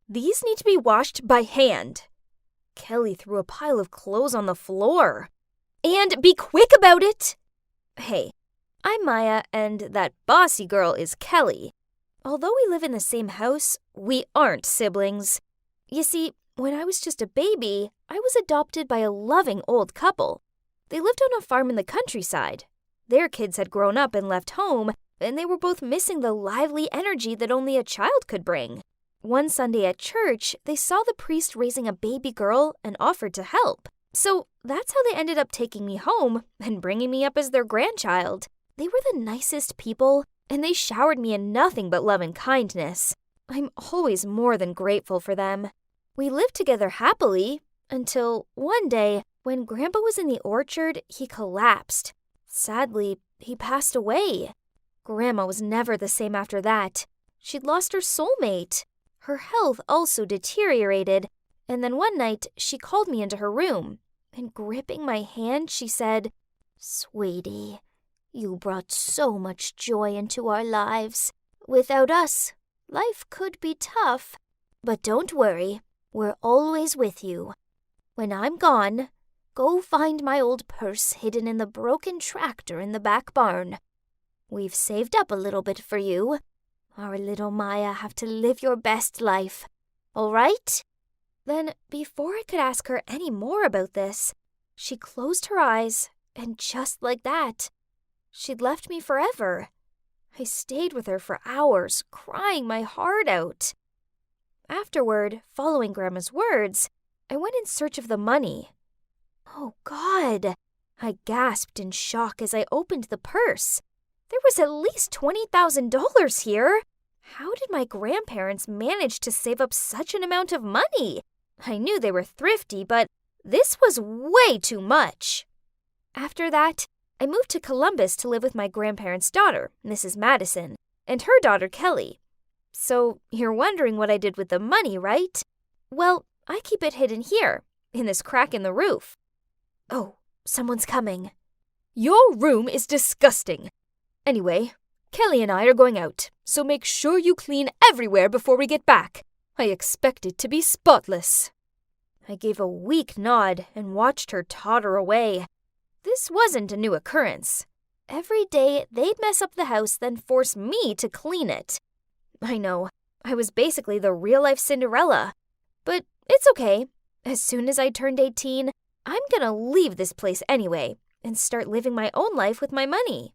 These need to be washed by hand. Kelly threw a pile of clothes on the floor. And be quick about it! Hey, I'm Maya, and that bossy girl is Kelly. Although we live in the same house, we aren't siblings. You see, when I was just a baby, I was adopted by a loving old couple. They lived on a farm in the countryside. Their kids had grown up and left home, and they were both missing the lively energy that only a child could bring. One Sunday at church, they saw the priest raising a baby girl and offered to help. So that's how they ended up taking me home and bringing me up as their grandchild. They were the nicest people, and they showered me in nothing but love and kindness. I'm always more than grateful for them. We lived together happily until one day, when Grandpa was in the orchard, he collapsed. Sadly, he passed away. Grandma was never the same after that. She'd lost her soulmate. Her health also deteriorated, and then one night she called me into her room, and gripping my hand, she said, "Sweetie, you brought so much joy into our lives. Without us, life could be tough. But don't worry, we're always with you. When I'm gone, go find my old purse hidden in the broken tractor in the back barn. We've saved up a little bit for you. Our little Maya have to live your best life. All right?" Then, before I could ask her any more about this, she closed her eyes, and just like that, she'd left me forever. I stayed with her for hours, crying my heart out. Afterward, following Grandma's words, I went in search of the money. Oh, God! I gasped in shock as I opened the purse. There was at least $20,000 here. How did my grandparents manage to save up such an amount of money? I knew they were thrifty, but this was way too much. After that, I moved to Columbus to live with my grandparents' daughter, Mrs. Madison, and her daughter, Kelly. So you're wondering what I did with the money, right? Well, I keep it hidden here, in this crack in the roof. Oh, someone's coming. Your room is disgusting. Anyway, Kelly and I are going out, so make sure you clean everywhere before we get back. I expect it to be spotless. I gave a weak nod and watched her totter away. This wasn't a new occurrence. Every day, they'd mess up the house, then force me to clean it. I know, I was basically the real-life Cinderella. But it's okay. As soon as I turned 18, I'm gonna leave this place anyway and start living my own life with my money.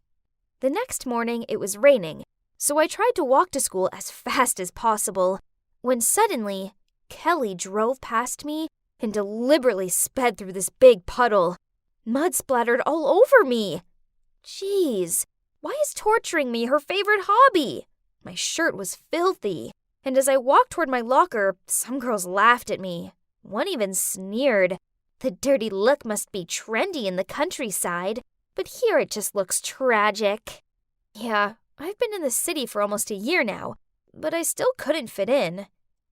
The next morning, it was raining, so I tried to walk to school as fast as possible, when suddenly, Kelly drove past me and deliberately sped through this big puddle. Mud splattered all over me. Jeez, why is torturing me her favorite hobby? My shirt was filthy, and as I walked toward my locker, some girls laughed at me. One even sneered. The dirty look must be trendy in the countryside, but here it just looks tragic. Yeah, I've been in the city for almost a year now, but I still couldn't fit in.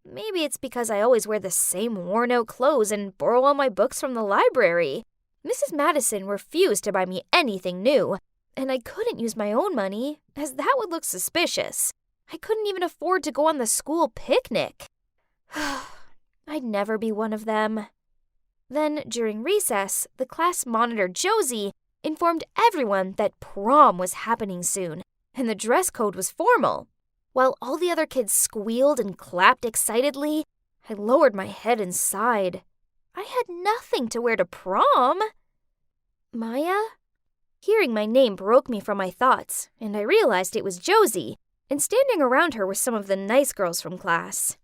Maybe it's because I always wear the same worn-out clothes and borrow all my books from the library. Mrs. Madison refused to buy me anything new, and I couldn't use my own money, as that would look suspicious. I couldn't even afford to go on the school picnic. I'd never be one of them. Then, during recess, the class monitor, Josie, informed everyone that prom was happening soon, and the dress code was formal. While all the other kids squealed and clapped excitedly, I lowered my head and sighed. I had nothing to wear to prom. Maya? Hearing my name broke me from my thoughts, and I realized it was Josie, and standing around her were some of the nice girls from class.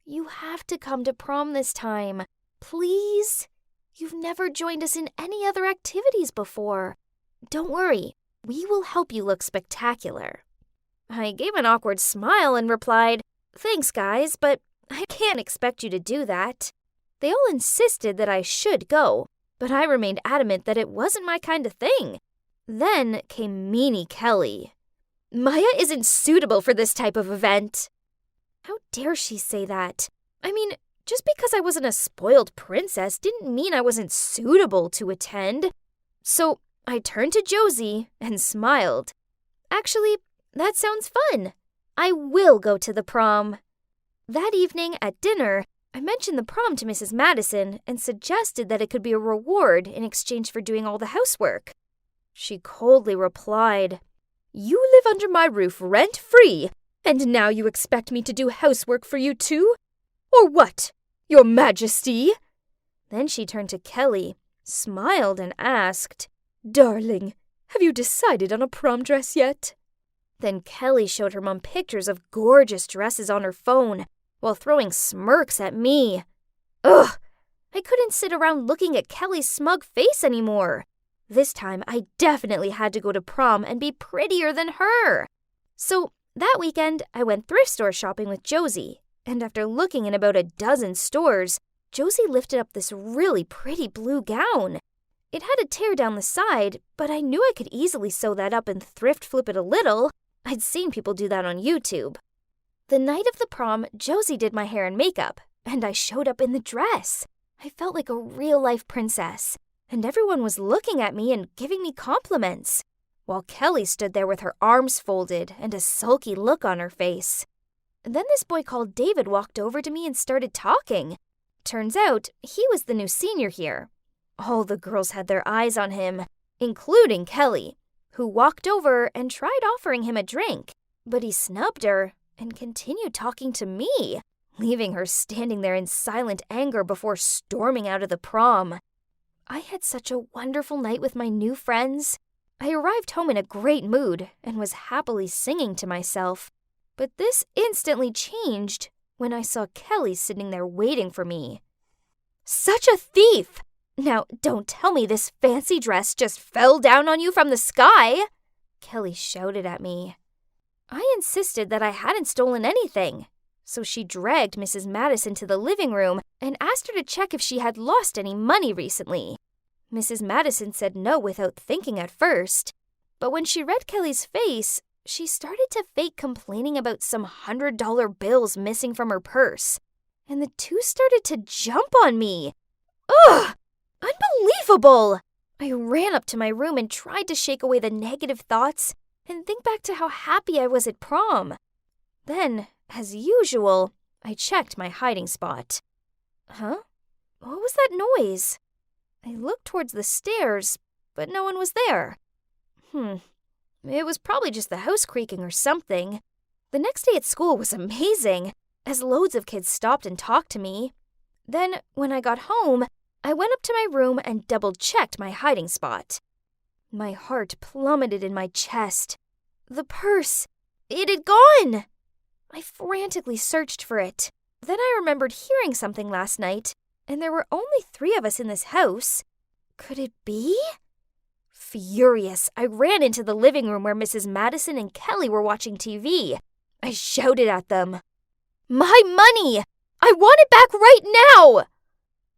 You have to come to prom this time, please. You've never joined us in any other activities before. Don't worry, we will help you look spectacular. I gave an awkward smile and replied, "Thanks, guys, but I can't expect you to do that." They all insisted that I should go, but I remained adamant that it wasn't my kind of thing. Then came Meanie Kelly. Maya isn't suitable for this type of event. How dare she say that? I mean, just because I wasn't a spoiled princess didn't mean I wasn't suitable to attend. So I turned to Josie and smiled. Actually, that sounds fun. I will go to the prom. That evening at dinner, I mentioned the prom to Mrs. Madison and suggested that it could be a reward in exchange for doing all the housework. She coldly replied, "You live under my roof rent-free, and now you expect me to do housework for you too? Or what, Your Majesty?" Then she turned to Kelly, smiled, and asked, "Darling, have you decided on a prom dress yet?" Then Kelly showed her mom pictures of gorgeous dresses on her phone while throwing smirks at me. Ugh! I couldn't sit around looking at Kelly's smug face anymore. This time, I definitely had to go to prom and be prettier than her. So that weekend, I went thrift store shopping with Josie, and after looking in about a dozen stores, Josie lifted up this really pretty blue gown. It had a tear down the side, but I knew I could easily sew that up and thrift flip it a little. I'd seen people do that on YouTube. The night of the prom, Josie did my hair and makeup, and I showed up in the dress. I felt like a real-life princess, and everyone was looking at me and giving me compliments, while Kelly stood there with her arms folded and a sulky look on her face. Then this boy called David walked over to me and started talking. Turns out, he was the new senior here. All the girls had their eyes on him, including Kelly, who walked over and tried offering him a drink, but he snubbed her and continued talking to me, leaving her standing there in silent anger before storming out of the prom. I had such a wonderful night with my new friends. I arrived home in a great mood and was happily singing to myself. But this instantly changed when I saw Kelly sitting there waiting for me. Such a thief! Now, don't tell me this fancy dress just fell down on you from the sky! Kelly shouted at me. I insisted that I hadn't stolen anything, so she dragged Mrs. Madison to the living room and asked her to check if she had lost any money recently. Mrs. Madison said no without thinking at first, but when she read Kelly's face, she started to fake complaining about some $100 bills missing from her purse, and the two started to jump on me. Ugh! Unbelievable! I ran up to my room and tried to shake away the negative thoughts and think back to how happy I was at prom. Then, as usual, I checked my hiding spot. Huh? What was that noise? I looked towards the stairs, but no one was there. It was probably just the house creaking or something. The next day at school was amazing, as loads of kids stopped and talked to me. Then, when I got home, I went up to my room and double-checked my hiding spot. My heart plummeted in my chest. The purse! It had gone! I frantically searched for it. Then I remembered hearing something last night, and there were only 3 of us in this house. Could it be? Furious, I ran into the living room where Mrs. Madison and Kelly were watching TV. I shouted at them, "My money! I want it back right now!"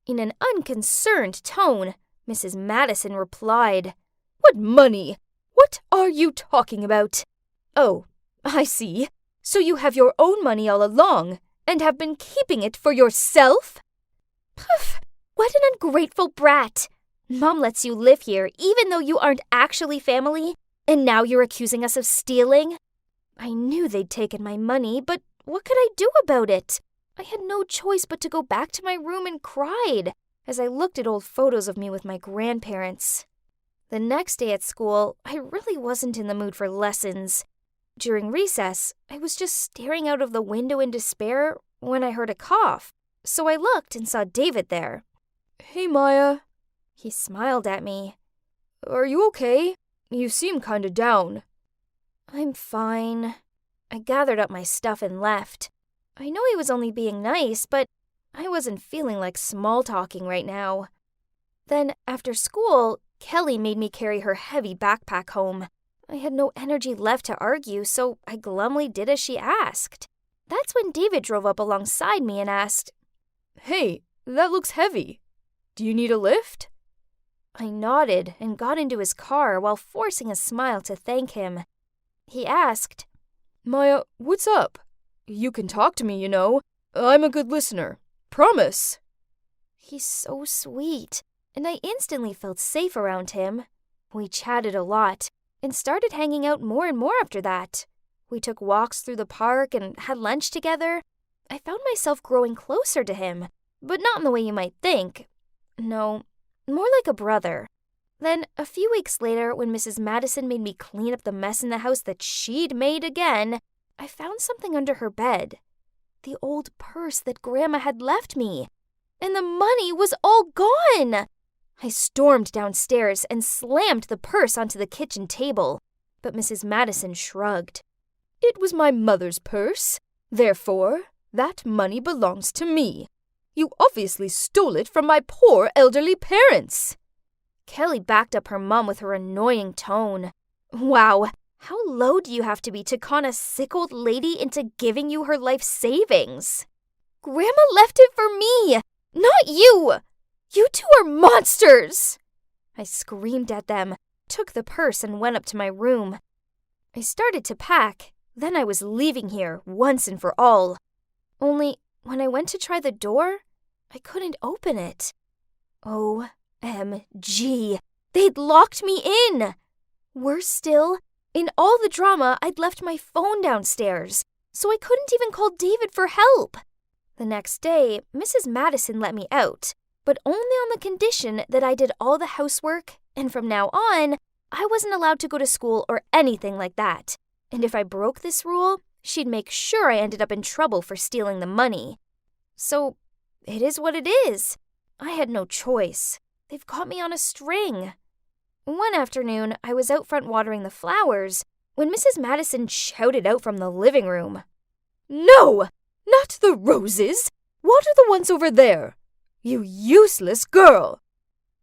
In an unconcerned tone, Mrs. Madison replied, "What money? What are you talking about? Oh, I see. So you have your own money all along and have been keeping it for yourself? Poof! What an ungrateful brat! Mom lets you live here even though you aren't actually family, and now you're accusing us of stealing? I knew they'd taken my money, but what could I do about it? I had no choice but to go back to my room and cried as I looked at old photos of me with my grandparents. The next day at school, I really wasn't in the mood for lessons. During recess, I was just staring out of the window in despair when I heard a cough, so I looked and saw David there. "Hey, Maya." He smiled at me. "Are you okay? You seem kinda down." "I'm fine." I gathered up my stuff and left. I know he was only being nice, but I wasn't feeling like small-talking right now. Then, after school, Kelly made me carry her heavy backpack home. I had no energy left to argue, so I glumly did as she asked. That's when David drove up alongside me and asked, "Hey, that looks heavy. Do you need a lift?" I nodded and got into his car while forcing a smile to thank him. He asked, "Maya, what's up? You can talk to me, you know. I'm a good listener. Promise." He's so sweet, and I instantly felt safe around him. We chatted a lot and started hanging out more and more after that. We took walks through the park and had lunch together. I found myself growing closer to him, but not in the way you might think. No, more like a brother. Then, a few weeks later, when Mrs. Madison made me clean up the mess in the house that she'd made again, I found something under her bed. The old purse that Grandma had left me. And the money was all gone! I stormed downstairs and slammed the purse onto the kitchen table, but Mrs. Madison shrugged. "It was my mother's purse. Therefore, that money belongs to me. You obviously stole it from my poor elderly parents." Kelly backed up her mom with her annoying tone. Wow, how low do you have to be to con a sick old lady into giving you her life savings? Grandma left it for me, not you! You two are monsters! I screamed at them, took the purse, and went up to my room. I started to pack, then I was leaving here once and for all. Only, when I went to try the door, I couldn't open it. OMG, they'd locked me in! Worse still, in all the drama, I'd left my phone downstairs, so I couldn't even call David for help. The next day, Mrs. Madison let me out, but only on the condition that I did all the housework, and from now on, I wasn't allowed to go to school or anything like that. And if I broke this rule, she'd make sure I ended up in trouble for stealing the money. So, it is what it is. I had no choice. They've got me on a string. One afternoon, I was out front watering the flowers when Mrs. Madison shouted out from the living room, "No! Not the roses! Water the ones over there! You useless girl!"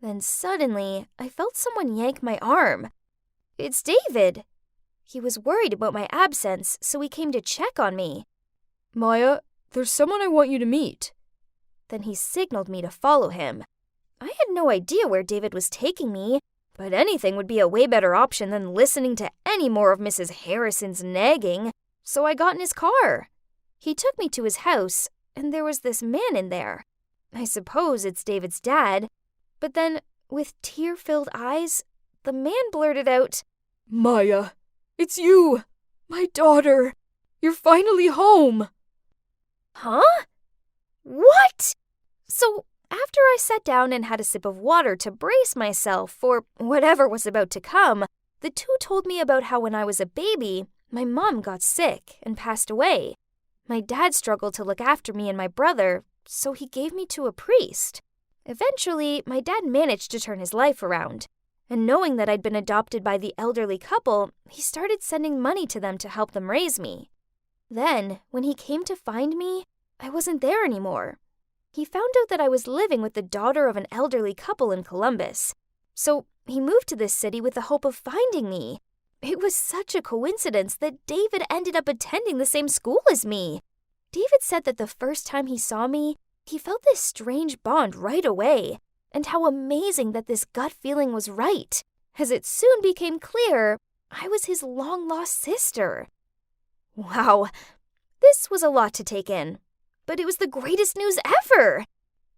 Then suddenly, I felt someone yank my arm. It's David. He was worried about my absence, so he came to check on me. "Maya, there's someone I want you to meet." Then he signaled me to follow him. I had no idea where David was taking me, but anything would be a way better option than listening to any more of Mrs. Harrison's nagging, so I got in his car. He took me to his house, and there was this man in there. I suppose it's David's dad, but then, with tear-filled eyes, the man blurted out, "Maya, it's you, my daughter. You're finally home." Huh? What? So, after I sat down and had a sip of water to brace myself for whatever was about to come, the two told me about how when I was a baby, my mom got sick and passed away. My dad struggled to look after me and my brother, so he gave me to a priest. Eventually, my dad managed to turn his life around, and knowing that I'd been adopted by the elderly couple, he started sending money to them to help them raise me. Then, when he came to find me, I wasn't there anymore. He found out that I was living with the daughter of an elderly couple in Columbus, so he moved to this city with the hope of finding me. It was such a coincidence that David ended up attending the same school as me. David said that the first time he saw me, he felt this strange bond right away, and how amazing that this gut feeling was right, as it soon became clear I was his long-lost sister. Wow, this was a lot to take in, but it was the greatest news ever!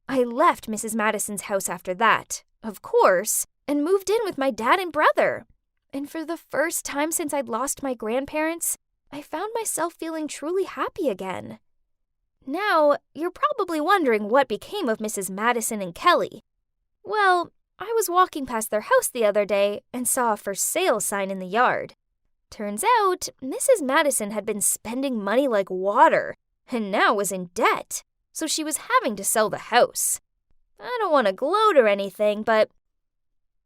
I left Mrs. Madison's house after that, of course, and moved in with my dad and brother. And for the first time since I'd lost my grandparents, I found myself feeling truly happy again. Now, you're probably wondering what became of Mrs. Madison and Kelly. Well, I was walking past their house the other day and saw a for sale sign in the yard. Turns out, Mrs. Madison had been spending money like water and now was in debt, so she was having to sell the house. I don't want to gloat or anything, but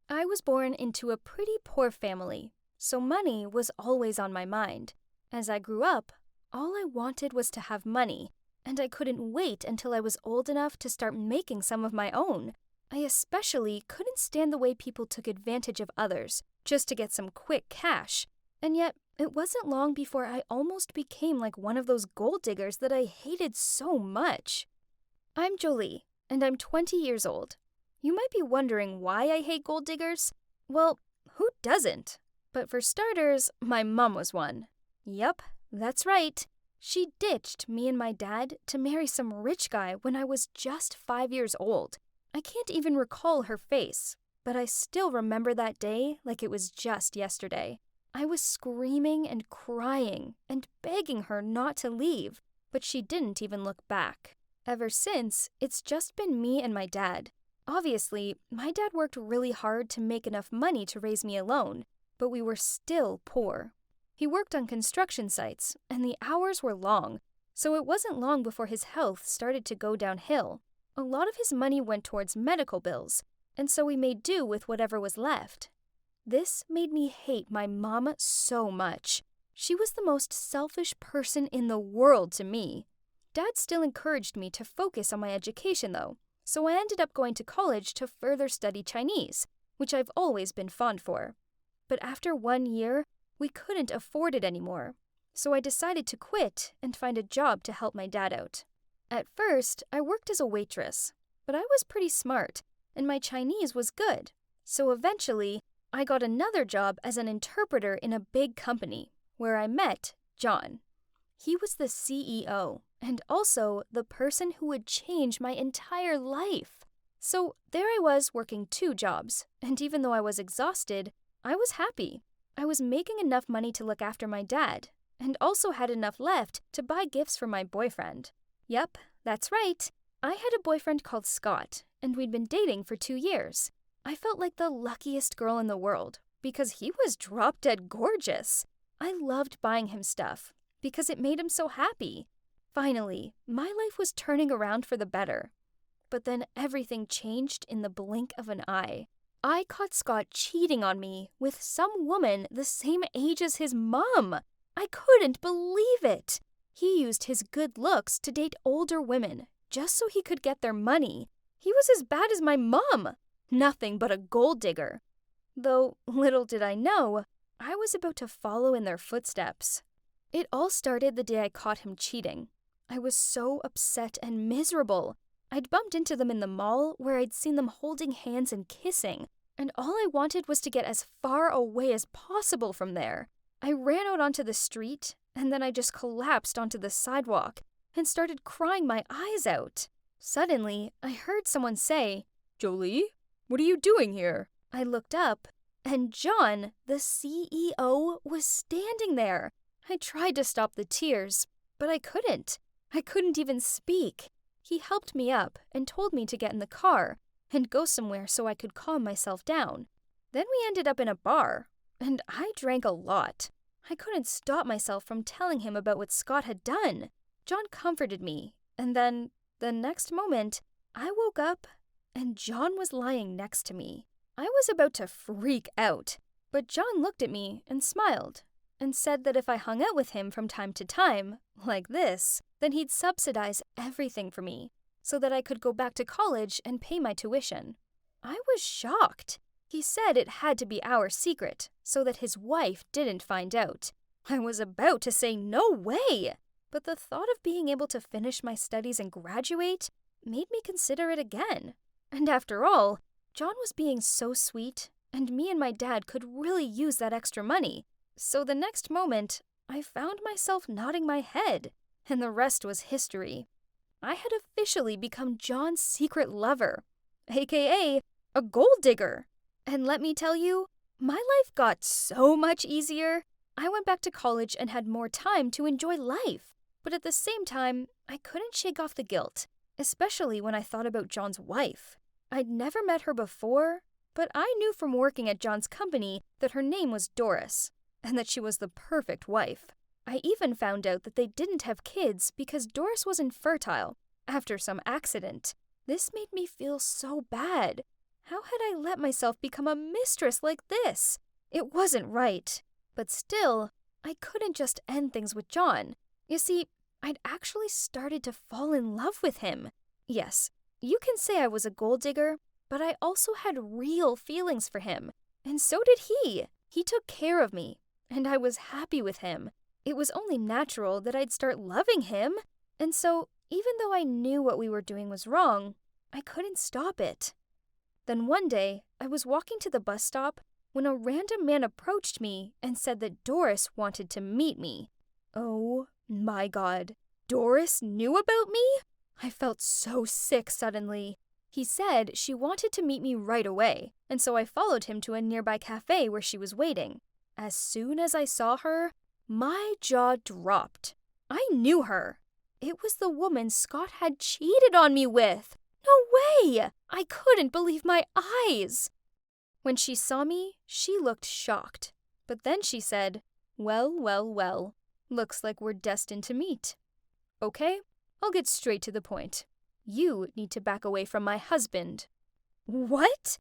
I was born into a pretty poor family, so money was always on my mind. As I grew up, all I wanted was to have money, and I couldn't wait until I was old enough to start making some of my own. I especially couldn't stand the way people took advantage of others just to get some quick cash. And yet, it wasn't long before I almost became like one of those gold diggers that I hated so much. I'm Jolie, and I'm 20 years old. You might be wondering why I hate gold diggers. Well, who doesn't? But for starters, my mom was one. Yup, that's right. She ditched me and my dad to marry some rich guy when I was just 5 years old. I can't even recall her face, but I still remember that day like it was just yesterday. I was screaming and crying and begging her not to leave, but she didn't even look back. Ever since, it's just been me and my dad. Obviously, my dad worked really hard to make enough money to raise me alone, but we were still poor. He worked on construction sites, and the hours were long, so it wasn't long before his health started to go downhill. A lot of his money went towards medical bills, and so we made do with whatever was left. This made me hate my mom so much. She was the most selfish person in the world to me. Dad still encouraged me to focus on my education, though, so I ended up going to college to further study Chinese, which I've always been fond for. But after 1 year, we couldn't afford it anymore, so I decided to quit and find a job to help my dad out. At first, I worked as a waitress, but I was pretty smart, and my Chinese was good, so eventually, I got another job as an interpreter in a big company, where I met John. He was the CEO, and also the person who would change my entire life. So there I was working 2 jobs, and even though I was exhausted, I was happy. I was making enough money to look after my dad, and also had enough left to buy gifts for my boyfriend. Yep, that's right. I had a boyfriend called Scott, and we'd been dating for 2 years. I felt like the luckiest girl in the world, because he was drop-dead gorgeous. I loved buying him stuff, because it made him so happy. Finally, my life was turning around for the better. But then everything changed in the blink of an eye. I caught Scott cheating on me with some woman the same age as his mom. I couldn't believe it. He used his good looks to date older women, just so he could get their money. He was as bad as my mom. Nothing but a gold digger. Though, little did I know, I was about to follow in their footsteps. It all started the day I caught him cheating. I was so upset and miserable. I'd bumped into them in the mall where I'd seen them holding hands and kissing, and all I wanted was to get as far away as possible from there. I ran out onto the street, and then I just collapsed onto the sidewalk and started crying my eyes out. Suddenly, I heard someone say, "Jolie, what are you doing here?" I looked up, and John, the CEO, was standing there. I tried to stop the tears, but I couldn't. I couldn't even speak. He helped me up and told me to get in the car and go somewhere so I could calm myself down. Then we ended up in a bar, and I drank a lot. I couldn't stop myself from telling him about what Scott had done. John comforted me, and then, the next moment, I woke up, and John was lying next to me. I was about to freak out, but John looked at me and smiled, and said that if I hung out with him from time to time, like this, then he'd subsidize everything for me, so that I could go back to college and pay my tuition. I was shocked. He said it had to be our secret, so that his wife didn't find out. I was about to say no way, but the thought of being able to finish my studies and graduate made me consider it again. And after all, John was being so sweet, and me and my dad could really use that extra money. So the next moment, I found myself nodding my head, and the rest was history. I had officially become John's secret lover, aka a gold digger. And let me tell you, my life got so much easier. I went back to college and had more time to enjoy life. But at the same time, I couldn't shake off the guilt, especially when I thought about John's wife. I'd never met her before, but I knew from working at John's company that her name was Doris, and that she was the perfect wife. I even found out that they didn't have kids because Doris was infertile after some accident. This made me feel so bad. How had I let myself become a mistress like this? It wasn't right. But still, I couldn't just end things with John. You see, I'd actually started to fall in love with him. Yes, you can say I was a gold digger, but I also had real feelings for him. And so did he. He took care of me, and I was happy with him. It was only natural that I'd start loving him. And so, even though I knew what we were doing was wrong, I couldn't stop it. Then one day, I was walking to the bus stop when a random man approached me and said that Doris wanted to meet me. Oh my God, Doris knew about me? I felt so sick suddenly. He said she wanted to meet me right away, and so I followed him to a nearby cafe where she was waiting. As soon as I saw her, my jaw dropped. I knew her. It was the woman Scott had cheated on me with. No way! I couldn't believe my eyes. When she saw me, she looked shocked. But then she said, "Well, well, well. Looks like we're destined to meet. Okay, I'll get straight to the point. You need to back away from my husband." What?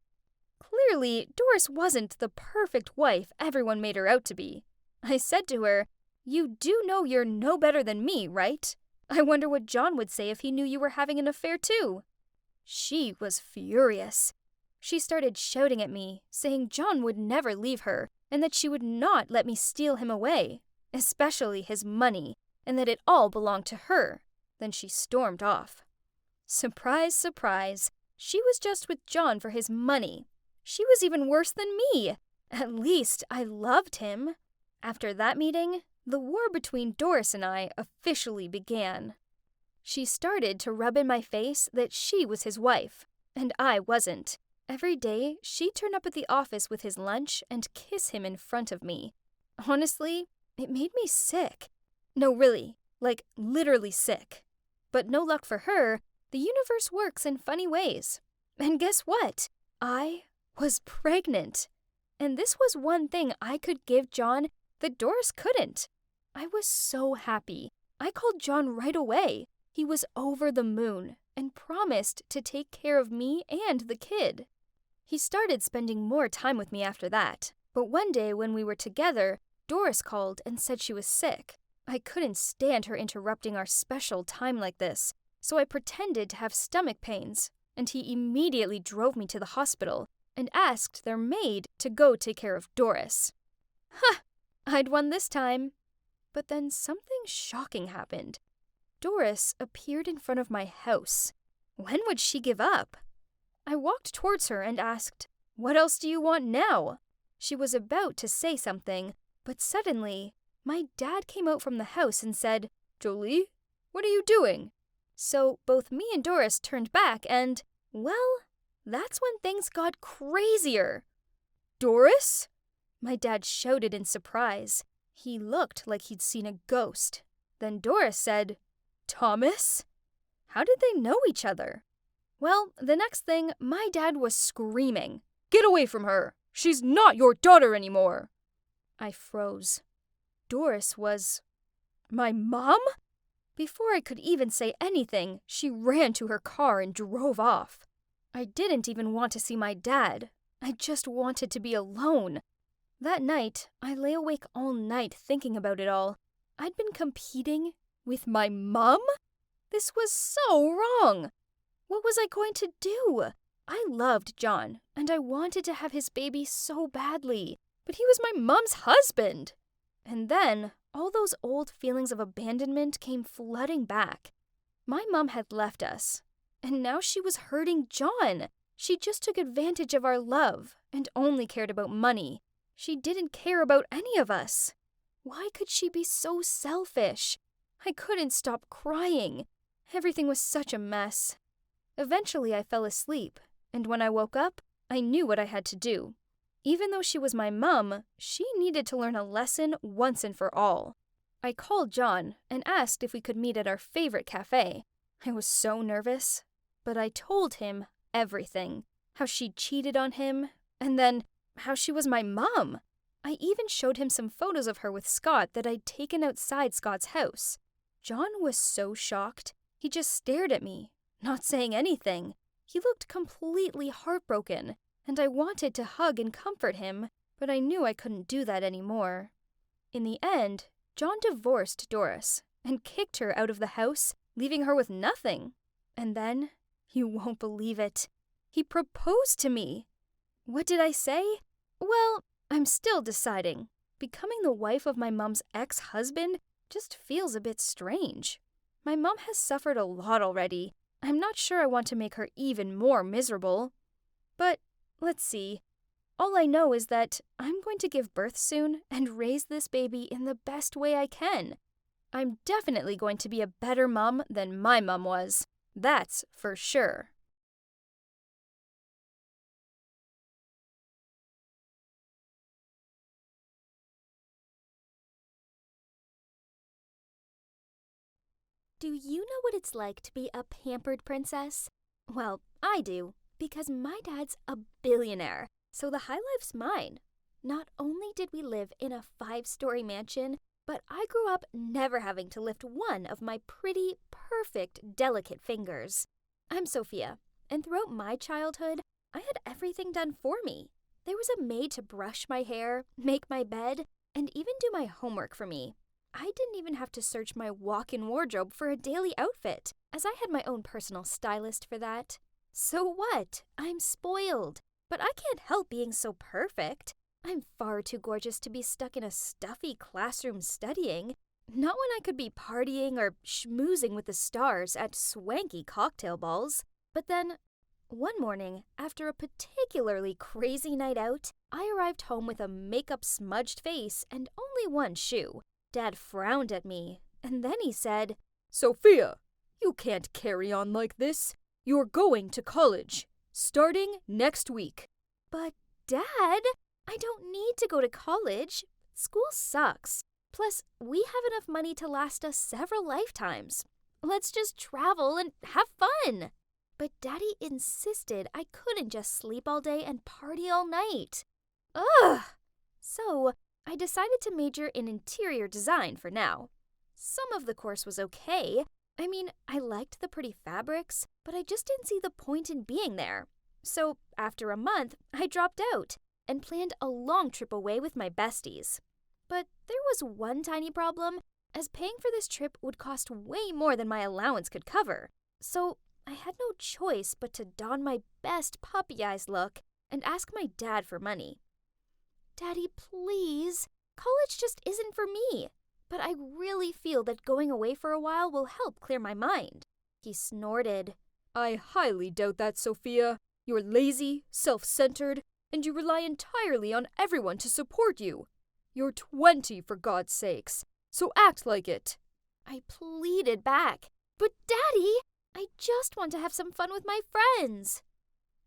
Clearly, Doris wasn't the perfect wife everyone made her out to be. I said to her, "You do know you're no better than me, right? I wonder what John would say if he knew you were having an affair too." She was furious. She started shouting at me, saying John would never leave her and that she would not let me steal him away, especially his money, and that it all belonged to her. Then she stormed off. Surprise, surprise. She was just with John for his money. She was even worse than me. At least I loved him. After that meeting, the war between Doris and I officially began. She started to rub in my face that she was his wife, and I wasn't. Every day, she'd turn up at the office with his lunch and kiss him in front of me. Honestly, it made me sick. No, really, like literally sick. But no luck for her, the universe works in funny ways. And guess what? I was pregnant. And this was one thing I could give John that Doris couldn't. I was so happy. I called John right away. He was over the moon and promised to take care of me and the kid. He started spending more time with me after that. But one day when we were together, Doris called and said she was sick. I couldn't stand her interrupting our special time like this, so I pretended to have stomach pains, and he immediately drove me to the hospital and asked their maid to go take care of Doris. I'd won this time. But then something shocking happened. Doris appeared in front of my house. When would she give up? I walked towards her and asked, "What else do you want now?" She was about to say something, but suddenly, my dad came out from the house and said, "Jolie, what are you doing?" So both me and Doris turned back and, well, that's when things got crazier. "Doris?" My dad shouted in surprise. He looked like he'd seen a ghost. Then Doris said, "Thomas?" How did they know each other? Well, the next thing, my dad was screaming, "Get away from her! She's not your daughter anymore!" I froze. Doris was my mom? Before I could even say anything, she ran to her car and drove off. I didn't even want to see my dad. I just wanted to be alone. That night, I lay awake all night thinking about it all. I'd been competing with my mom? This was so wrong. What was I going to do? I loved John, and I wanted to have his baby so badly, but he was my mom's husband. And then, all those old feelings of abandonment came flooding back. My mom had left us, and now she was hurting John. She just took advantage of our love and only cared about money. She didn't care about any of us. Why could she be so selfish? I couldn't stop crying. Everything was such a mess. Eventually, I fell asleep, and when I woke up, I knew what I had to do. Even though she was my mom, she needed to learn a lesson once and for all. I called John and asked if we could meet at our favorite cafe. I was so nervous, but I told him everything. How she'd cheated on him, and then how she was my mom. I even showed him some photos of her with Scott that I'd taken outside Scott's house. John was so shocked. He just stared at me, not saying anything. He looked completely heartbroken, and I wanted to hug and comfort him, but I knew I couldn't do that anymore. In the end, John divorced Doris and kicked her out of the house, leaving her with nothing. And then, you won't believe it, he proposed to me. What did I say? Well, I'm still deciding. Becoming the wife of my mom's ex-husband just feels a bit strange. My mom has suffered a lot already. I'm not sure I want to make her even more miserable. But let's see. All I know is that I'm going to give birth soon and raise this baby in the best way I can. I'm definitely going to be a better mom than my mom was. That's for sure. Do you know what it's like to be a pampered princess? Well, I do, because my dad's a billionaire, so the high life's mine. Not only did we live in a 5-story mansion, but I grew up never having to lift one of my pretty, perfect, delicate fingers. I'm Sophia, and throughout my childhood, I had everything done for me. There was a maid to brush my hair, make my bed, and even do my homework for me. I didn't even have to search my walk-in wardrobe for a daily outfit, as I had my own personal stylist for that. So what? I'm spoiled. But I can't help being so perfect. I'm far too gorgeous to be stuck in a stuffy classroom studying. Not when I could be partying or schmoozing with the stars at swanky cocktail balls. But then, one morning, after a particularly crazy night out, I arrived home with a makeup-smudged face and only one shoe. Dad frowned at me, and then he said, "Sophia, you can't carry on like this. You're going to college, starting next week." "But, Dad, I don't need to go to college. School sucks. Plus, we have enough money to last us several lifetimes. Let's just travel and have fun." But Daddy insisted I couldn't just sleep all day and party all night. Ugh! So, I decided to major in interior design for now. Some of the course was okay. I mean, I liked the pretty fabrics, but I just didn't see the point in being there. So, after a month, I dropped out and planned a long trip away with my besties. But there was one tiny problem, as paying for this trip would cost way more than my allowance could cover. So, I had no choice but to don my best puppy eyes look and ask my dad for money. "Daddy, please. College just isn't for me. But I really feel that going away for a while will help clear my mind." He snorted. "I highly doubt that, Sophia. You're lazy, self-centered, and you rely entirely on everyone to support you. You're 20, for God's sakes, so act like it." I pleaded back. "But Daddy, I just want to have some fun with my friends."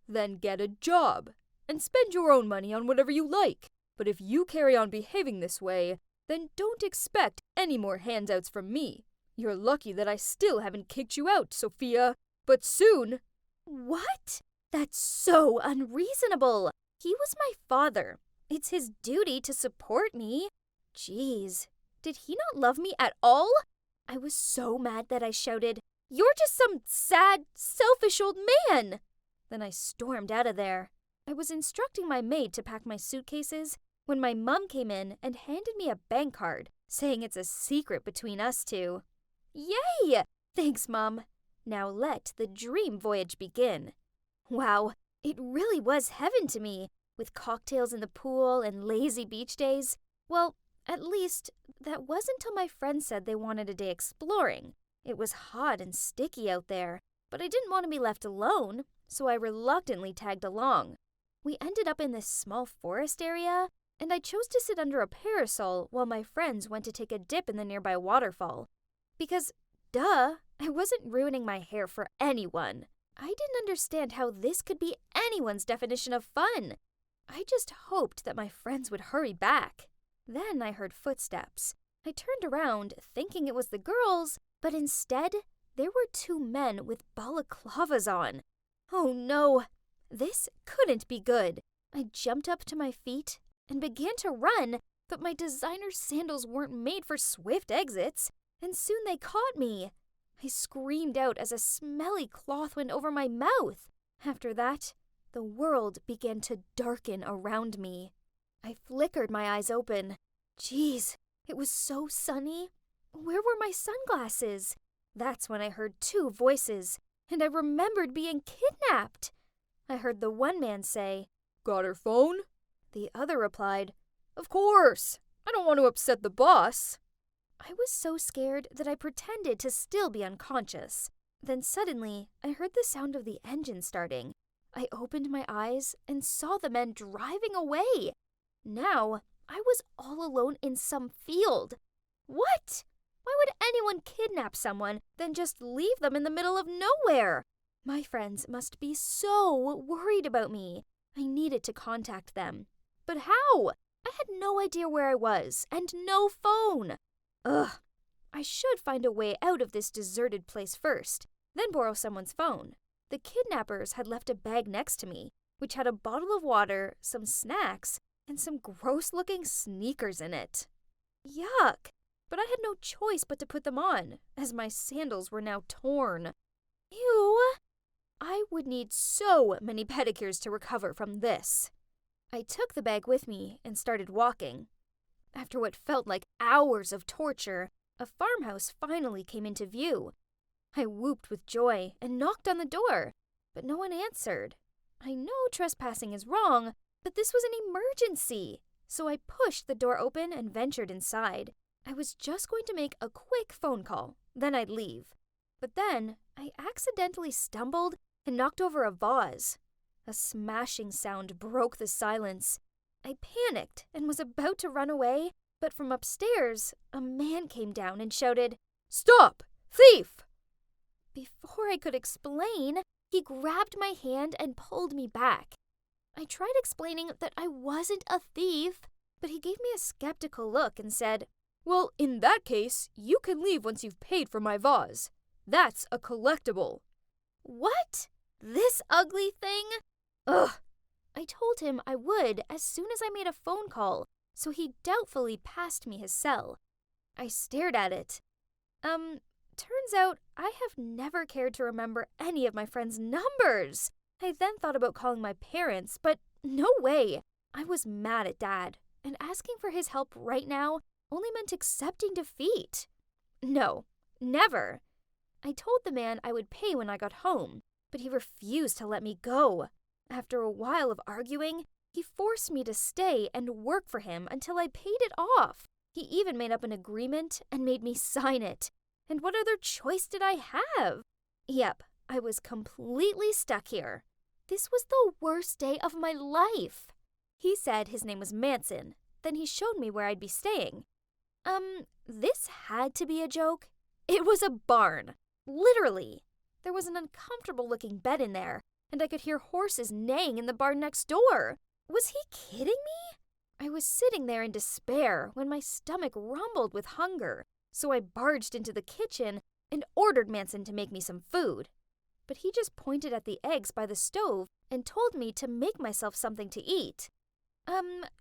"Then get a job and spend your own money on whatever you like. But if you carry on behaving this way, then don't expect any more handouts from me. You're lucky that I still haven't kicked you out, Sophia. But soon—" "What? That's so unreasonable. He was my father. It's his duty to support me. Jeez, did he not love me at all?" I was so mad that I shouted, "You're just some sad, selfish old man!" Then I stormed out of there. I was instructing my maid to pack my suitcases when my mom came in and handed me a bank card, saying it's a secret between us two. "Yay! Thanks, Mom. Now let the dream voyage begin." Wow, it really was heaven to me, with cocktails in the pool and lazy beach days. Well, at least, that was until my friends said they wanted a day exploring. It was hot and sticky out there, but I didn't want to be left alone, so I reluctantly tagged along. We ended up in this small forest area, and I chose to sit under a parasol while my friends went to take a dip in the nearby waterfall. Because, duh, I wasn't ruining my hair for anyone. I didn't understand how this could be anyone's definition of fun. I just hoped that my friends would hurry back. Then I heard footsteps. I turned around, thinking it was the girls, but instead, there were 2 men with balaclavas on. Oh no, this couldn't be good. I jumped up to my feet and began to run, but my designer sandals weren't made for swift exits, and soon they caught me. I screamed out as a smelly cloth went over my mouth. After that, the world began to darken around me. I flickered my eyes open. Geez, it was so sunny. Where were my sunglasses? That's when I heard 2 voices, and I remembered being kidnapped. I heard the one man say, "Got her phone?" The other replied, "Of course. I don't want to upset the boss." I was so scared that I pretended to still be unconscious. Then suddenly, I heard the sound of the engine starting. I opened my eyes and saw the men driving away. Now, I was all alone in some field. What? Why would anyone kidnap someone, then just leave them in the middle of nowhere? My friends must be so worried about me. I needed to contact them. But how? I had no idea where I was, and no phone. Ugh. I should find a way out of this deserted place first, then borrow someone's phone. The kidnappers had left a bag next to me, which had a bottle of water, some snacks, and some gross-looking sneakers in it. Yuck! But I had no choice but to put them on, as my sandals were now torn. Ew! I would need so many pedicures to recover from this. I took the bag with me and started walking. After what felt like hours of torture, a farmhouse finally came into view. I whooped with joy and knocked on the door, but no one answered. I know trespassing is wrong, but this was an emergency, so I pushed the door open and ventured inside. I was just going to make a quick phone call, then I'd leave. But then I accidentally stumbled and knocked over a vase. A smashing sound broke the silence. I panicked and was about to run away, but from upstairs, a man came down and shouted, "Stop! Thief!" Before I could explain, he grabbed my hand and pulled me back. I tried explaining that I wasn't a thief, but he gave me a skeptical look and said, "Well, in that case, you can leave once you've paid for my vase. That's a collectible." What? This ugly thing? Ugh. I told him I would as soon as I made a phone call, so he doubtfully passed me his cell. I stared at it. Turns out I have never cared to remember any of my friends' numbers. I then thought about calling my parents, but no way. I was mad at Dad, and asking for his help right now only meant accepting defeat. No, never. I told the man I would pay when I got home, but he refused to let me go. After a while of arguing, he forced me to stay and work for him until I paid it off. He even made up an agreement and made me sign it. And what other choice did I have? Yep, I was completely stuck here. This was the worst day of my life. He said his name was Manson. Then he showed me where I'd be staying. This had to be a joke. It was a barn. Literally. There was an uncomfortable-looking bed in there, and I could hear horses neighing in the barn next door. Was he kidding me? I was sitting there in despair when my stomach rumbled with hunger, so I barged into the kitchen and ordered Manson to make me some food. But he just pointed at the eggs by the stove and told me to make myself something to eat.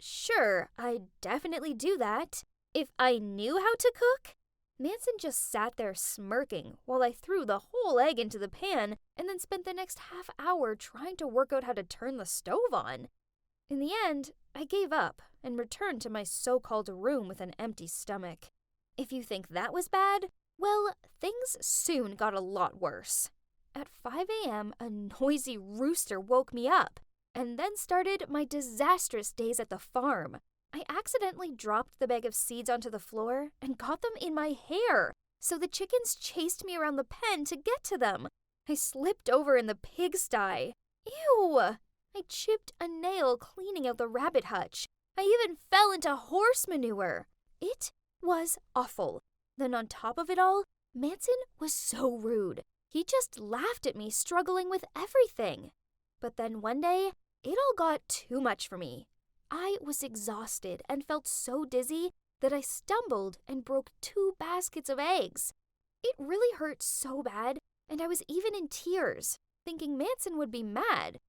Sure, I'd definitely do that. If I knew how to cook? Manson just sat there smirking while I threw the whole egg into the pan and then spent the next half hour trying to work out how to turn the stove on. In the end, I gave up and returned to my so-called room with an empty stomach. If you think that was bad, well, things soon got a lot worse. At 5 a.m., a noisy rooster woke me up, and then started my disastrous days at the farm. I accidentally dropped the bag of seeds onto the floor and got them in my hair, so the chickens chased me around the pen to get to them. I slipped over in the pigsty. Ew! I chipped a nail cleaning out the rabbit hutch. I even fell into horse manure. It was awful. Then on top of it all, Manson was so rude. He just laughed at me struggling with everything. But then one day, it all got too much for me. I was exhausted and felt so dizzy that I stumbled and broke 2 baskets of eggs. It really hurt so bad, and I was even in tears, thinking Manson would be mad.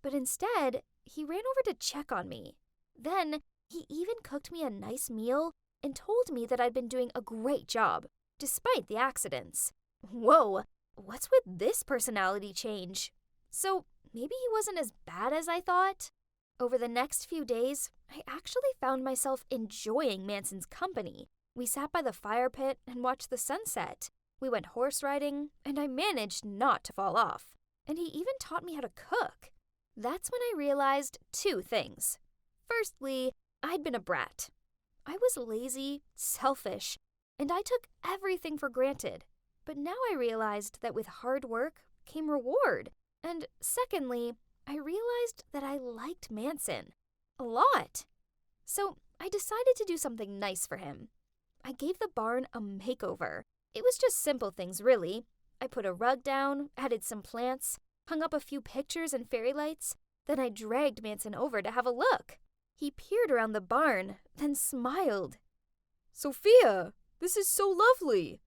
But instead, he ran over to check on me. Then, he even cooked me a nice meal and told me that I'd been doing a great job, despite the accidents. Whoa, what's with this personality change? So, maybe he wasn't as bad as I thought? Over the next few days, I actually found myself enjoying Manson's company. We sat by the fire pit and watched the sunset. We went horse riding, and I managed not to fall off. And he even taught me how to cook. That's when I realized 2 things. Firstly, I'd been a brat. I was lazy, selfish, and I took everything for granted. But now I realized that with hard work came reward. And secondly, I realized that I liked Manson a lot. So I decided to do something nice for him. I gave the barn a makeover. It was just simple things, really. I put a rug down, added some plants, hung up a few pictures and fairy lights. Then I dragged Manson over to have a look. He peered around the barn, then smiled. "Sophia, This is so lovely.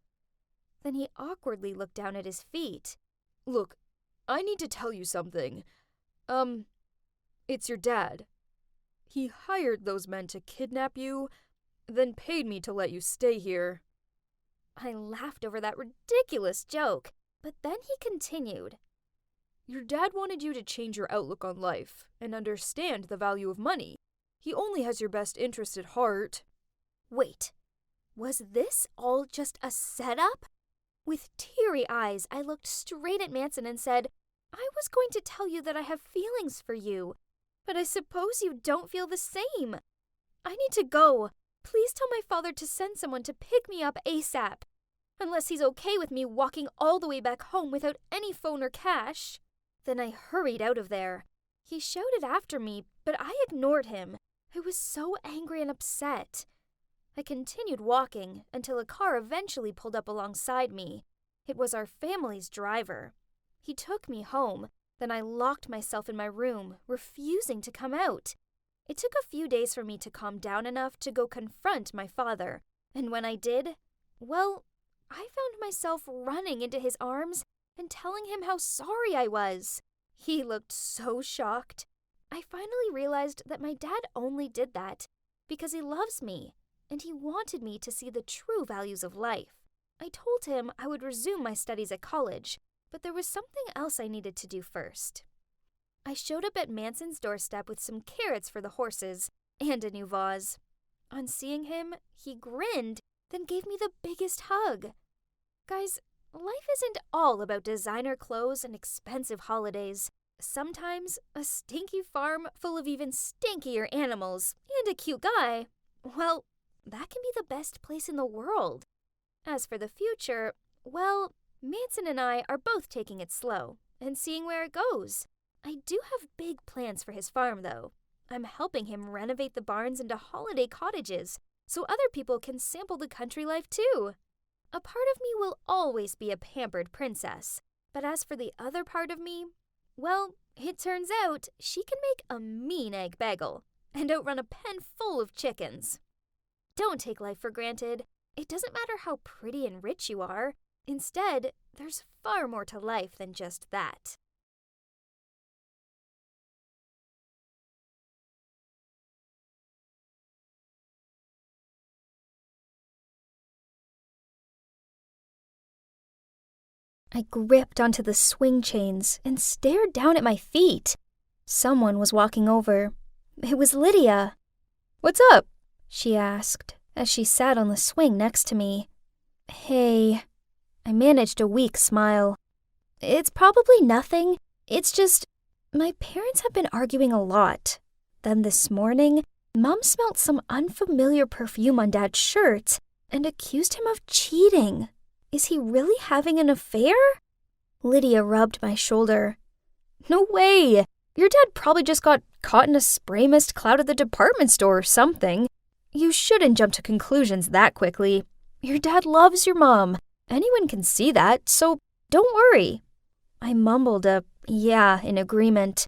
Then he awkwardly looked down at his feet. Look, I need to tell you something. It's your dad. He hired those men to kidnap you, then paid me to let you stay here. I laughed over that ridiculous joke, but then he continued. Your dad wanted you to change your outlook on life and understand the value of money. He only has your best interest at heart. Wait, was this all just a setup? With teary eyes, I looked straight at Manson and said, I was going to tell you that I have feelings for you, but I suppose you don't feel the same. I need to go. Please tell my father to send someone to pick me up ASAP. Unless he's okay with me walking all the way back home without any phone or cash. Then I hurried out of there. He shouted after me, but I ignored him. I was so angry and upset. I continued walking until a car eventually pulled up alongside me. It was our family's driver. He took me home. Then I locked myself in my room, refusing to come out. It took a few days for me to calm down enough to go confront my father. And when I did, well, I found myself running into his arms and telling him how sorry I was. He looked so shocked. I finally realized that my dad only did that because he loves me, and he wanted me to see the true values of life. I told him I would resume my studies at college, but there was something else I needed to do first. I showed up at Manson's doorstep with some carrots for the horses and a new vase. On seeing him, he grinned, then gave me the biggest hug. Guys, life isn't all about designer clothes and expensive holidays. Sometimes a stinky farm full of even stinkier animals and a cute guy, well, that can be the best place in the world. As for the future, well, Manson and I are both taking it slow and seeing where it goes. I do have big plans for his farm, though. I'm helping him renovate the barns into holiday cottages so other people can sample the country life too. A part of me will always be a pampered princess, but as for the other part of me, well, it turns out she can make a mean egg bagel and outrun a pen full of chickens. Don't take life for granted. It doesn't matter how pretty and rich you are. Instead, there's far more to life than just that. I gripped onto the swing chains and stared down at my feet. Someone was walking over. It was Lydia. What's up? She asked as she sat on the swing next to me. Hey. I managed a weak smile. It's probably nothing. It's just, my parents have been arguing a lot. Then this morning, Mom smelled some unfamiliar perfume on Dad's shirt and accused him of cheating. Is he really having an affair? Lydia rubbed my shoulder. No way! Your dad probably just got caught in a spray mist cloud at the department store or something. You shouldn't jump to conclusions that quickly. Your dad loves your mom. Anyone can see that, so don't worry. I mumbled a yeah in agreement.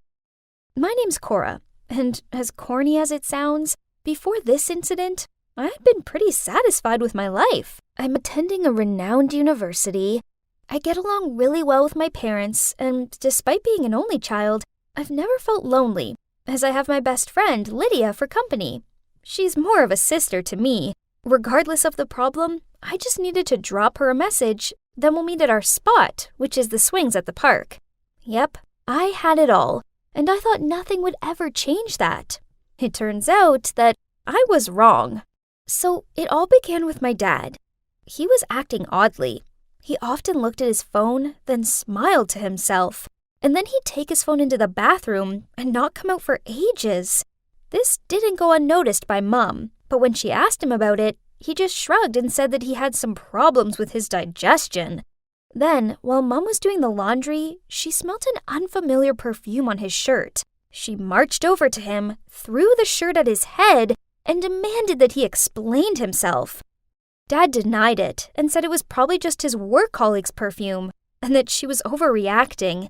My name's Cora, and as corny as it sounds, before this incident, I had been pretty satisfied with my life. I'm attending a renowned university. I get along really well with my parents, and despite being an only child, I've never felt lonely, as I have my best friend, Lydia, for company. She's more of a sister to me. Regardless of the problem, I just needed to drop her a message, then we'll meet at our spot, which is the swings at the park. Yep, I had it all, and I thought nothing would ever change that. It turns out that I was wrong. So it all began with my dad. He was acting oddly. He often looked at his phone, then smiled to himself. And then he'd take his phone into the bathroom and not come out for ages. This didn't go unnoticed by Mom, but when she asked him about it, he just shrugged and said that he had some problems with his digestion. Then, while Mom was doing the laundry, she smelt an unfamiliar perfume on his shirt. She marched over to him, threw the shirt at his head, and demanded that he explained himself. Dad denied it and said it was probably just his work colleague's perfume, and that she was overreacting.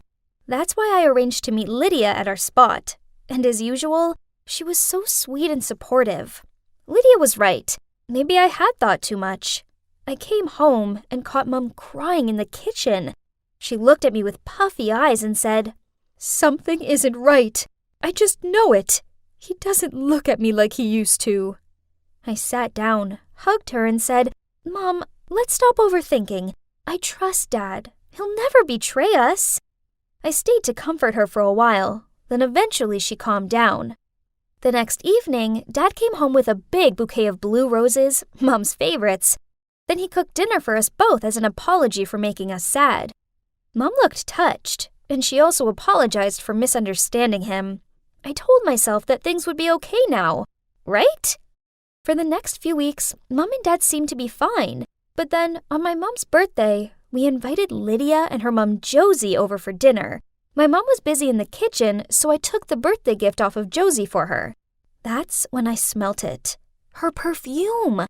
That's why I arranged to meet Lydia at our spot. And as usual, she was so sweet and supportive. Lydia was right. Maybe I had thought too much. I came home and caught Mom crying in the kitchen. She looked at me with puffy eyes and said, "Something isn't right. I just know it. He doesn't look at me like he used to." I sat down, hugged her, and said, "Mom, let's stop overthinking. I trust Dad. He'll never betray us." I stayed to comfort her for a while, then eventually she calmed down. The next evening, Dad came home with a big bouquet of blue roses, Mom's favorites. Then he cooked dinner for us both as an apology for making us sad. Mom looked touched, and she also apologized for misunderstanding him. I told myself that things would be okay now, right? For the next few weeks, Mom and Dad seemed to be fine. But then, on my mom's birthday, we invited Lydia and her mom Josie over for dinner. My mom was busy in the kitchen, so I took the birthday gift off of Josie for her. That's when I smelt it. Her perfume.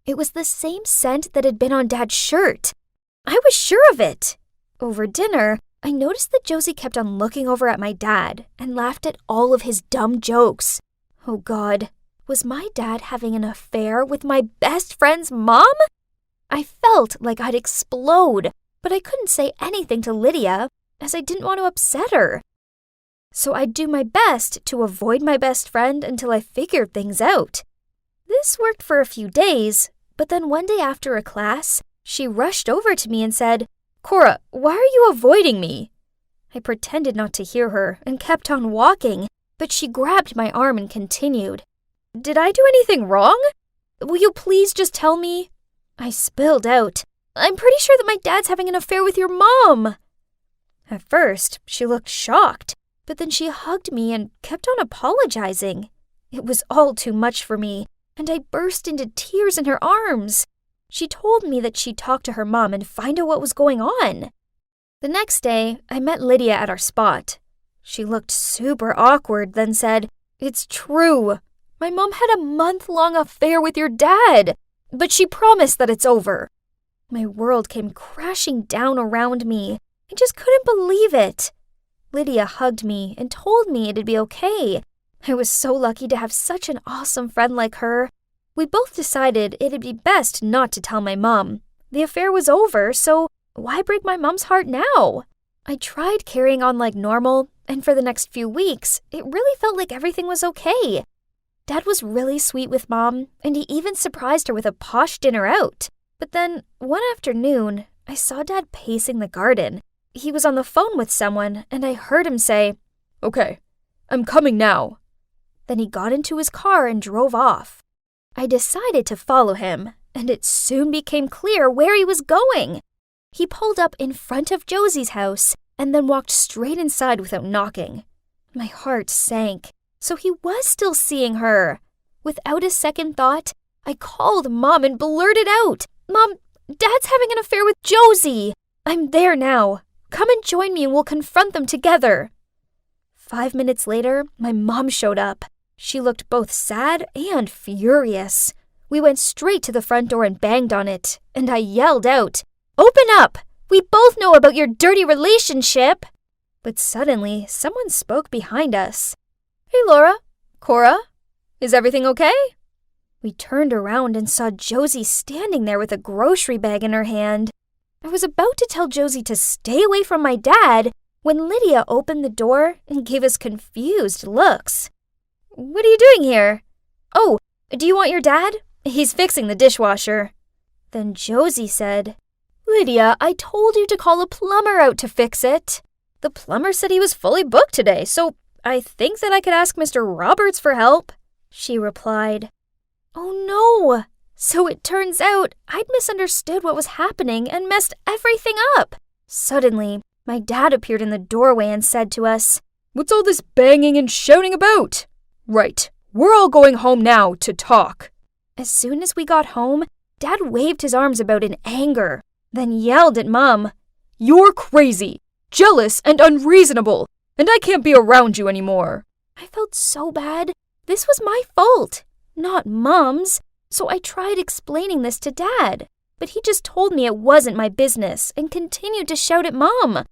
It was the same scent that had been on Dad's shirt. I was sure of it. Over dinner, I noticed that Josie kept on looking over at my dad and laughed at all of his dumb jokes. Oh God, was my dad having an affair with my best friend's mom? I felt like I'd explode, but I couldn't say anything to Lydia, as I didn't want to upset her. So I'd do my best to avoid my best friend until I figured things out. This worked for a few days, but then one day after a class, she rushed over to me and said, "Cora, why are you avoiding me?" I pretended not to hear her and kept on walking, but she grabbed my arm and continued. "Did I do anything wrong? Will you please just tell me?" I spilled out, "I'm pretty sure that my dad's having an affair with your mom." At first, she looked shocked, but then she hugged me and kept on apologizing. It was all too much for me, and I burst into tears in her arms. She told me that she'd talk to her mom and find out what was going on. The next day, I met Lydia at our spot. She looked super awkward, then said, "It's true. My mom had a month-long affair with your dad. But she promised that it's over." My world came crashing down around me. I just couldn't believe it. Lydia hugged me and told me it'd be okay. I was so lucky to have such an awesome friend like her. We both decided it'd be best not to tell my mom. The affair was over, so why break my mom's heart now? I tried carrying on like normal, and for the next few weeks, it really felt like everything was okay. Dad was really sweet with Mom, and he even surprised her with a posh dinner out. But then, one afternoon, I saw Dad pacing the garden. He was on the phone with someone, and I heard him say, "Okay, I'm coming now." Then he got into his car and drove off. I decided to follow him, and it soon became clear where he was going. He pulled up in front of Josie's house, and then walked straight inside without knocking. My heart sank. So he was still seeing her. Without a second thought, I called Mom and blurted out, "Mom, Dad's having an affair with Josie. I'm there now. Come and join me and we'll confront them together." 5 minutes later, my mom showed up. She looked both sad and furious. We went straight to the front door and banged on it, and I yelled out, "Open up! We both know about your dirty relationship!" But suddenly, someone spoke behind us. "Hey, Laura. Cora, is everything okay?" We turned around and saw Josie standing there with a grocery bag in her hand. I was about to tell Josie to stay away from my dad when Lydia opened the door and gave us confused looks. "What are you doing here?" "Oh, do you want your dad? He's fixing the dishwasher." Then Josie said, "Lydia, I told you to call a plumber out to fix it." "The plumber said he was fully booked today, so I think that I could ask Mr. Roberts for help," she replied. Oh no! So it turns out I'd misunderstood what was happening and messed everything up. Suddenly, my dad appeared in the doorway and said to us, "What's all this banging and shouting about?" "Right, we're all going home now to talk." As soon as we got home, Dad waved his arms about in anger, then yelled at Mom, "You're crazy, jealous, and unreasonable, and I can't be around you anymore." I felt so bad. This was my fault, not Mom's. So I tried explaining this to Dad, but he just told me it wasn't my business and continued to shout at Mom.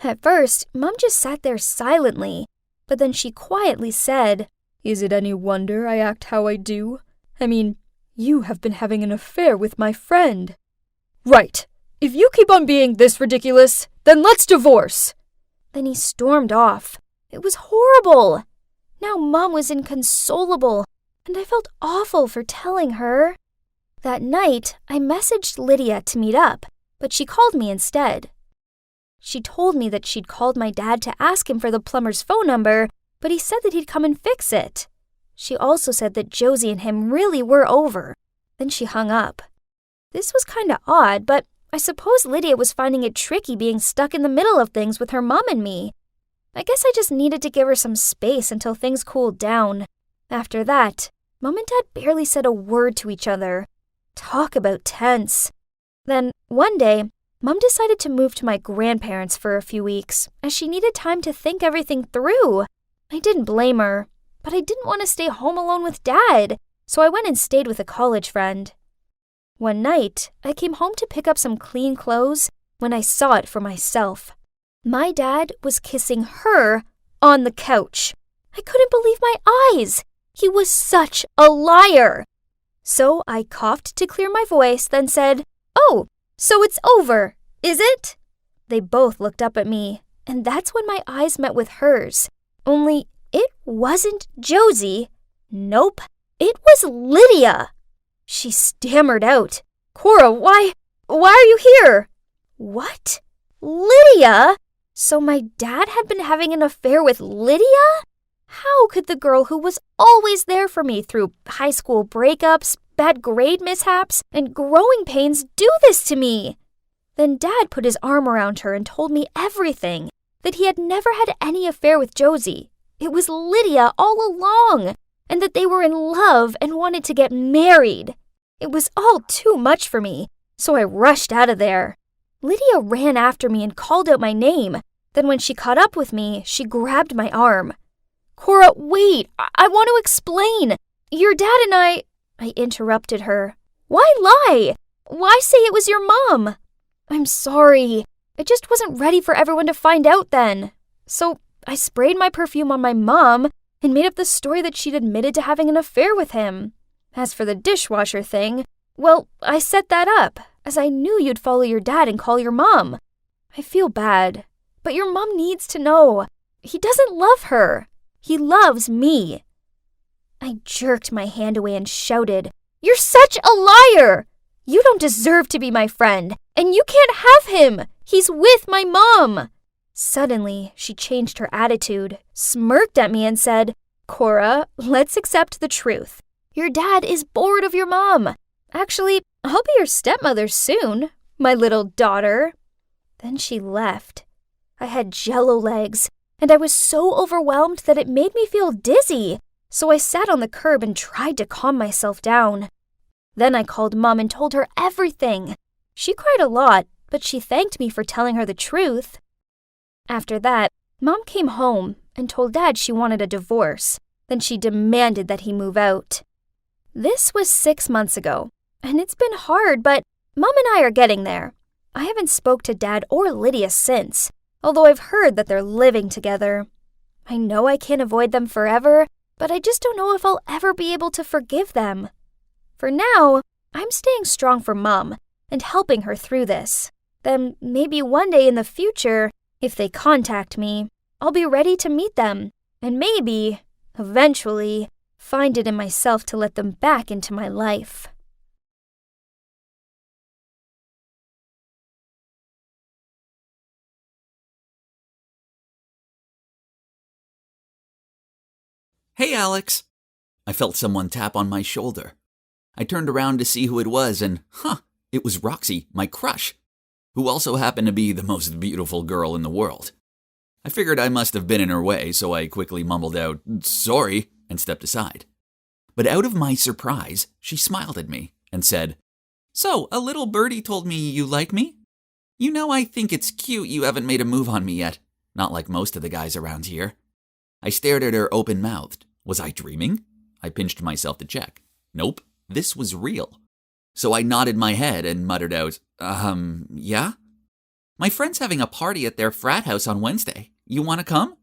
At first, Mom just sat there silently, but then she quietly said, "Is it any wonder I act how I do? I mean, you have been having an affair with my friend." Right. If you keep on being this ridiculous, then let's divorce. Then he stormed off. It was horrible. Now Mom was inconsolable, and I felt awful for telling her. That night, I messaged Lydia to meet up, but she called me instead. She told me that she'd called my dad to ask him for the plumber's phone number, but he said that he'd come and fix it. She also said that Josie and him really were over. Then she hung up. This was kinda odd, but I suppose Lydia was finding it tricky being stuck in the middle of things with her mom and me. I guess I just needed to give her some space until things cooled down. After that, Mom and Dad barely said a word to each other. Talk about tense. Then, one day, Mom decided to move to my grandparents for a few weeks, as she needed time to think everything through. I didn't blame her, but I didn't want to stay home alone with Dad, so I went and stayed with a college friend. One night, I came home to pick up some clean clothes when I saw it for myself. My dad was kissing her on the couch. I couldn't believe my eyes. He was such a liar. So I coughed to clear my voice, then said, "Oh, so it's over, is it?" They both looked up at me, and that's when my eyes met with hers. Only it wasn't Josie. Nope, it was Lydia. She stammered out, "Cora, why are you here?" What? Lydia? So my dad had been having an affair with Lydia? How could the girl who was always there for me through high school breakups, bad grade mishaps, and growing pains do this to me? Then Dad put his arm around her and told me everything, that he had never had any affair with Josie. It was Lydia all along, and that they were in love and wanted to get married. It was all too much for me, so I rushed out of there. Lydia ran after me and called out my name. Then when she caught up with me, she grabbed my arm. "Cora, wait, I want to explain. Your dad and I interrupted her. "Why lie? Why say it was your mom?" "I'm sorry. I just wasn't ready for everyone to find out then. So I sprayed my perfume on my mom and made up the story that she'd admitted to having an affair with him. As for the dishwasher thing, well, I set that up, as I knew you'd follow your dad and call your mom. I feel bad, but your mom needs to know. He doesn't love her. He loves me." I jerked my hand away and shouted, "You're such a liar! You don't deserve to be my friend, and you can't have him! He's with my mom!" Suddenly, she changed her attitude, smirked at me, and said, "Cora, let's accept the truth. Your dad is bored of your mom. Actually, I'll be your stepmother soon, my little daughter." Then she left. I had jello legs, and I was so overwhelmed that it made me feel dizzy, so I sat on the curb and tried to calm myself down. Then I called Mom and told her everything. She cried a lot, but she thanked me for telling her the truth. After that, Mom came home and told Dad she wanted a divorce. Then she demanded that he move out. This was 6 months ago, and it's been hard, but Mom and I are getting there. I haven't spoke to Dad or Lydia since, although I've heard that they're living together. I know I can't avoid them forever, but I just don't know if I'll ever be able to forgive them. For now, I'm staying strong for Mom and helping her through this. Then maybe one day in the future, if they contact me, I'll be ready to meet them, and maybe, eventually, find it in myself to let them back into my life. "Hey, Alex." I felt someone tap on my shoulder. I turned around to see who it was, and it was Roxy, my crush, who also happened to be the most beautiful girl in the world. I figured I must have been in her way, so I quickly mumbled out, "Sorry," and stepped aside. But out of my surprise, she smiled at me and said, "So, a little birdie told me you like me? You know, I think it's cute you haven't made a move on me yet, not like most of the guys around here." I stared at her open-mouthed. Was I dreaming? I pinched myself to check. Nope, this was real. So I nodded my head and muttered out, yeah? "My friend's having a party at their frat house on Wednesday. You want to come?"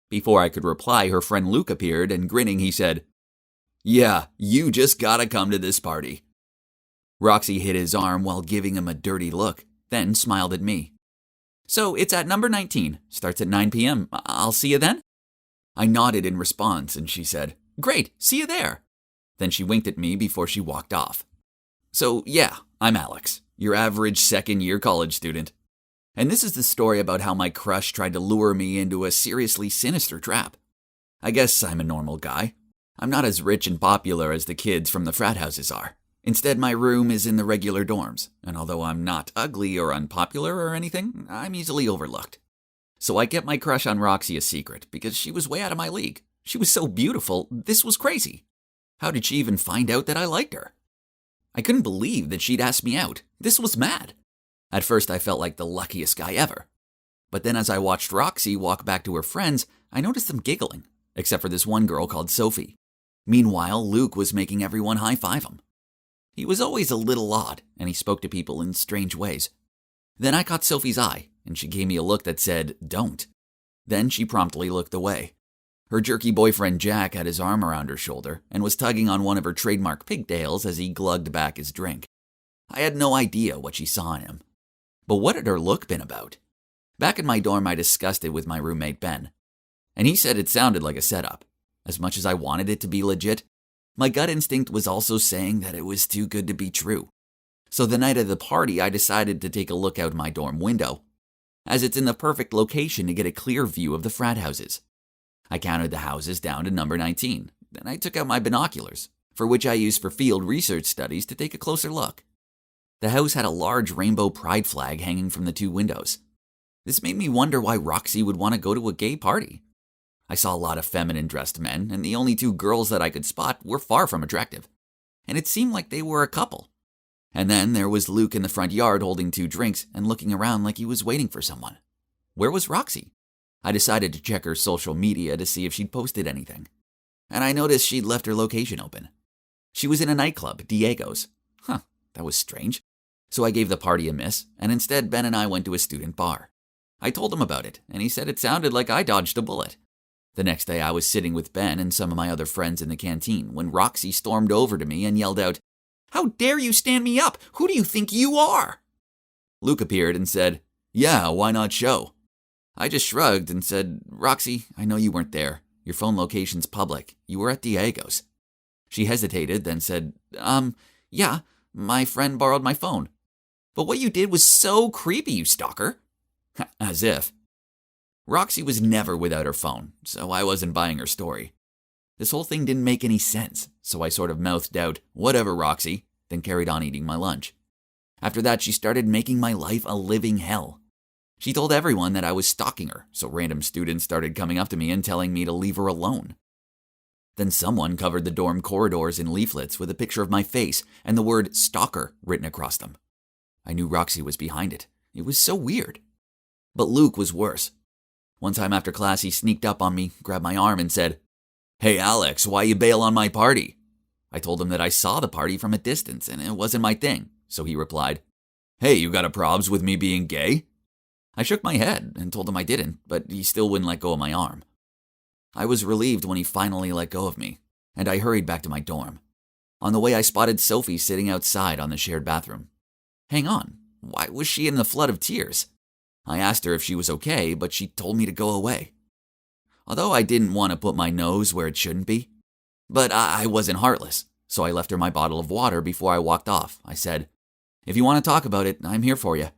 Before I could reply, her friend Luke appeared, and grinning, he said, "Yeah, you just gotta come to this party." Roxy hit his arm while giving him a dirty look, then smiled at me. So it's at number 19, starts at 9 p.m. I'll see you then? I nodded in response and she said, Great, see you there. Then she winked at me before she walked off. So yeah, I'm Alex, your average second-year college student. And this is the story about how my crush tried to lure me into a seriously sinister trap. I guess I'm a normal guy. I'm not as rich and popular as the kids from the frat houses are. Instead, my room is in the regular dorms, and although I'm not ugly or unpopular or anything, I'm easily overlooked. So I kept my crush on Roxy a secret because she was way out of my league. She was so beautiful, this was crazy. How did she even find out that I liked her? I couldn't believe that she'd asked me out. This was mad. At first, I felt like the luckiest guy ever. But then as I watched Roxy walk back to her friends, I noticed them giggling, except for this one girl called Sophie. Meanwhile, Luke was making everyone high-five him. He was always a little odd, and he spoke to people in strange ways. Then I caught Sophie's eye, and she gave me a look that said, don't. Then she promptly looked away. Her jerky boyfriend Jack had his arm around her shoulder and was tugging on one of her trademark pigtails as he glugged back his drink. I had no idea what she saw in him. But what had her look been about? Back in my dorm, I discussed it with my roommate Ben, and he said it sounded like a setup. As much as I wanted it to be legit, my gut instinct was also saying that it was too good to be true. So the night of the party, I decided to take a look out my dorm window, as it's in the perfect location to get a clear view of the frat houses. I counted the houses down to number 19, then I took out my binoculars, for which I used for field research studies, to take a closer look. The house had a large rainbow pride flag hanging from the two windows. This made me wonder why Roxy would want to go to a gay party. I saw a lot of feminine-dressed men, and the only two girls that I could spot were far from attractive. And it seemed like they were a couple. And then there was Luke in the front yard holding 2 drinks and looking around like he was waiting for someone. Where was Roxy? I decided to check her social media to see if she'd posted anything. And I noticed she'd left her location open. She was in a nightclub, Diego's. That was strange. So I gave the party a miss, and instead Ben and I went to a student bar. I told him about it, and he said it sounded like I dodged a bullet. The next day I was sitting with Ben and some of my other friends in the canteen when Roxy stormed over to me and yelled out, "How dare you stand me up? Who do you think you are?" Luke appeared and said, "Yeah, why not show?" I just shrugged and said, "Roxy, I know you weren't there. Your phone location's public. You were at Diego's." She hesitated, then said, Yeah, my friend borrowed my phone. But what you did was so creepy, you stalker." As if. Roxy was never without her phone, so I wasn't buying her story. This whole thing didn't make any sense, so I sort of mouthed out, "Whatever, Roxy," then carried on eating my lunch. After that, she started making my life a living hell. She told everyone that I was stalking her, so random students started coming up to me and telling me to leave her alone. Then someone covered the dorm corridors in leaflets with a picture of my face and the word stalker written across them. I knew Roxy was behind it. It was so weird. But Luke was worse. One time after class, he sneaked up on me, grabbed my arm, and said, "Hey Alex, why you bail on my party?" I told him that I saw the party from a distance and it wasn't my thing, so he replied, "Hey, you got a probs with me being gay?" I shook my head and told him I didn't, but he still wouldn't let go of my arm. I was relieved when he finally let go of me, and I hurried back to my dorm. On the way, I spotted Sophie sitting outside on the shared bathroom. Hang on, why was she in the flood of tears? I asked her if she was okay, but she told me to go away. Although I didn't want to put my nose where it shouldn't be. But I wasn't heartless, so I left her my bottle of water before I walked off. I said, "If you want to talk about it, I'm here for you."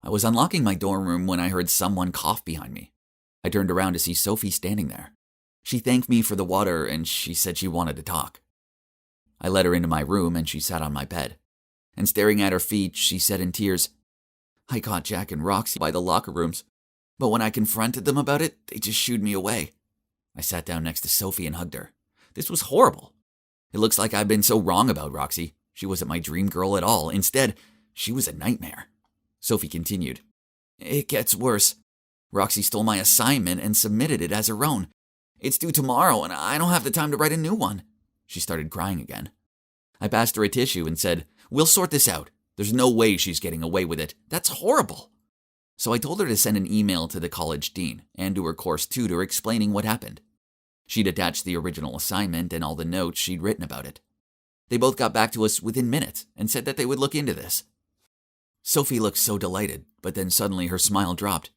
I was unlocking my dorm room when I heard someone cough behind me. I turned around to see Sophie standing there. She thanked me for the water and she said she wanted to talk. I led her into my room and she sat on my bed. And staring at her feet, she said in tears, "I caught Jack and Roxy by the locker rooms, but when I confronted them about it, they just shooed me away." I sat down next to Sophie and hugged her. This was horrible. It looks like I've been so wrong about Roxy. She wasn't my dream girl at all. Instead, she was a nightmare. Sophie continued, "It gets worse. Roxy stole my assignment and submitted it as her own. It's due tomorrow and I don't have the time to write a new one." She started crying again. I passed her a tissue and said, "We'll sort this out. There's no way she's getting away with it. That's horrible." So I told her to send an email to the college dean and to her course tutor explaining what happened. She'd attached the original assignment and all the notes she'd written about it. They both got back to us within minutes and said that they would look into this. Sophie looked so delighted, but then suddenly her smile dropped,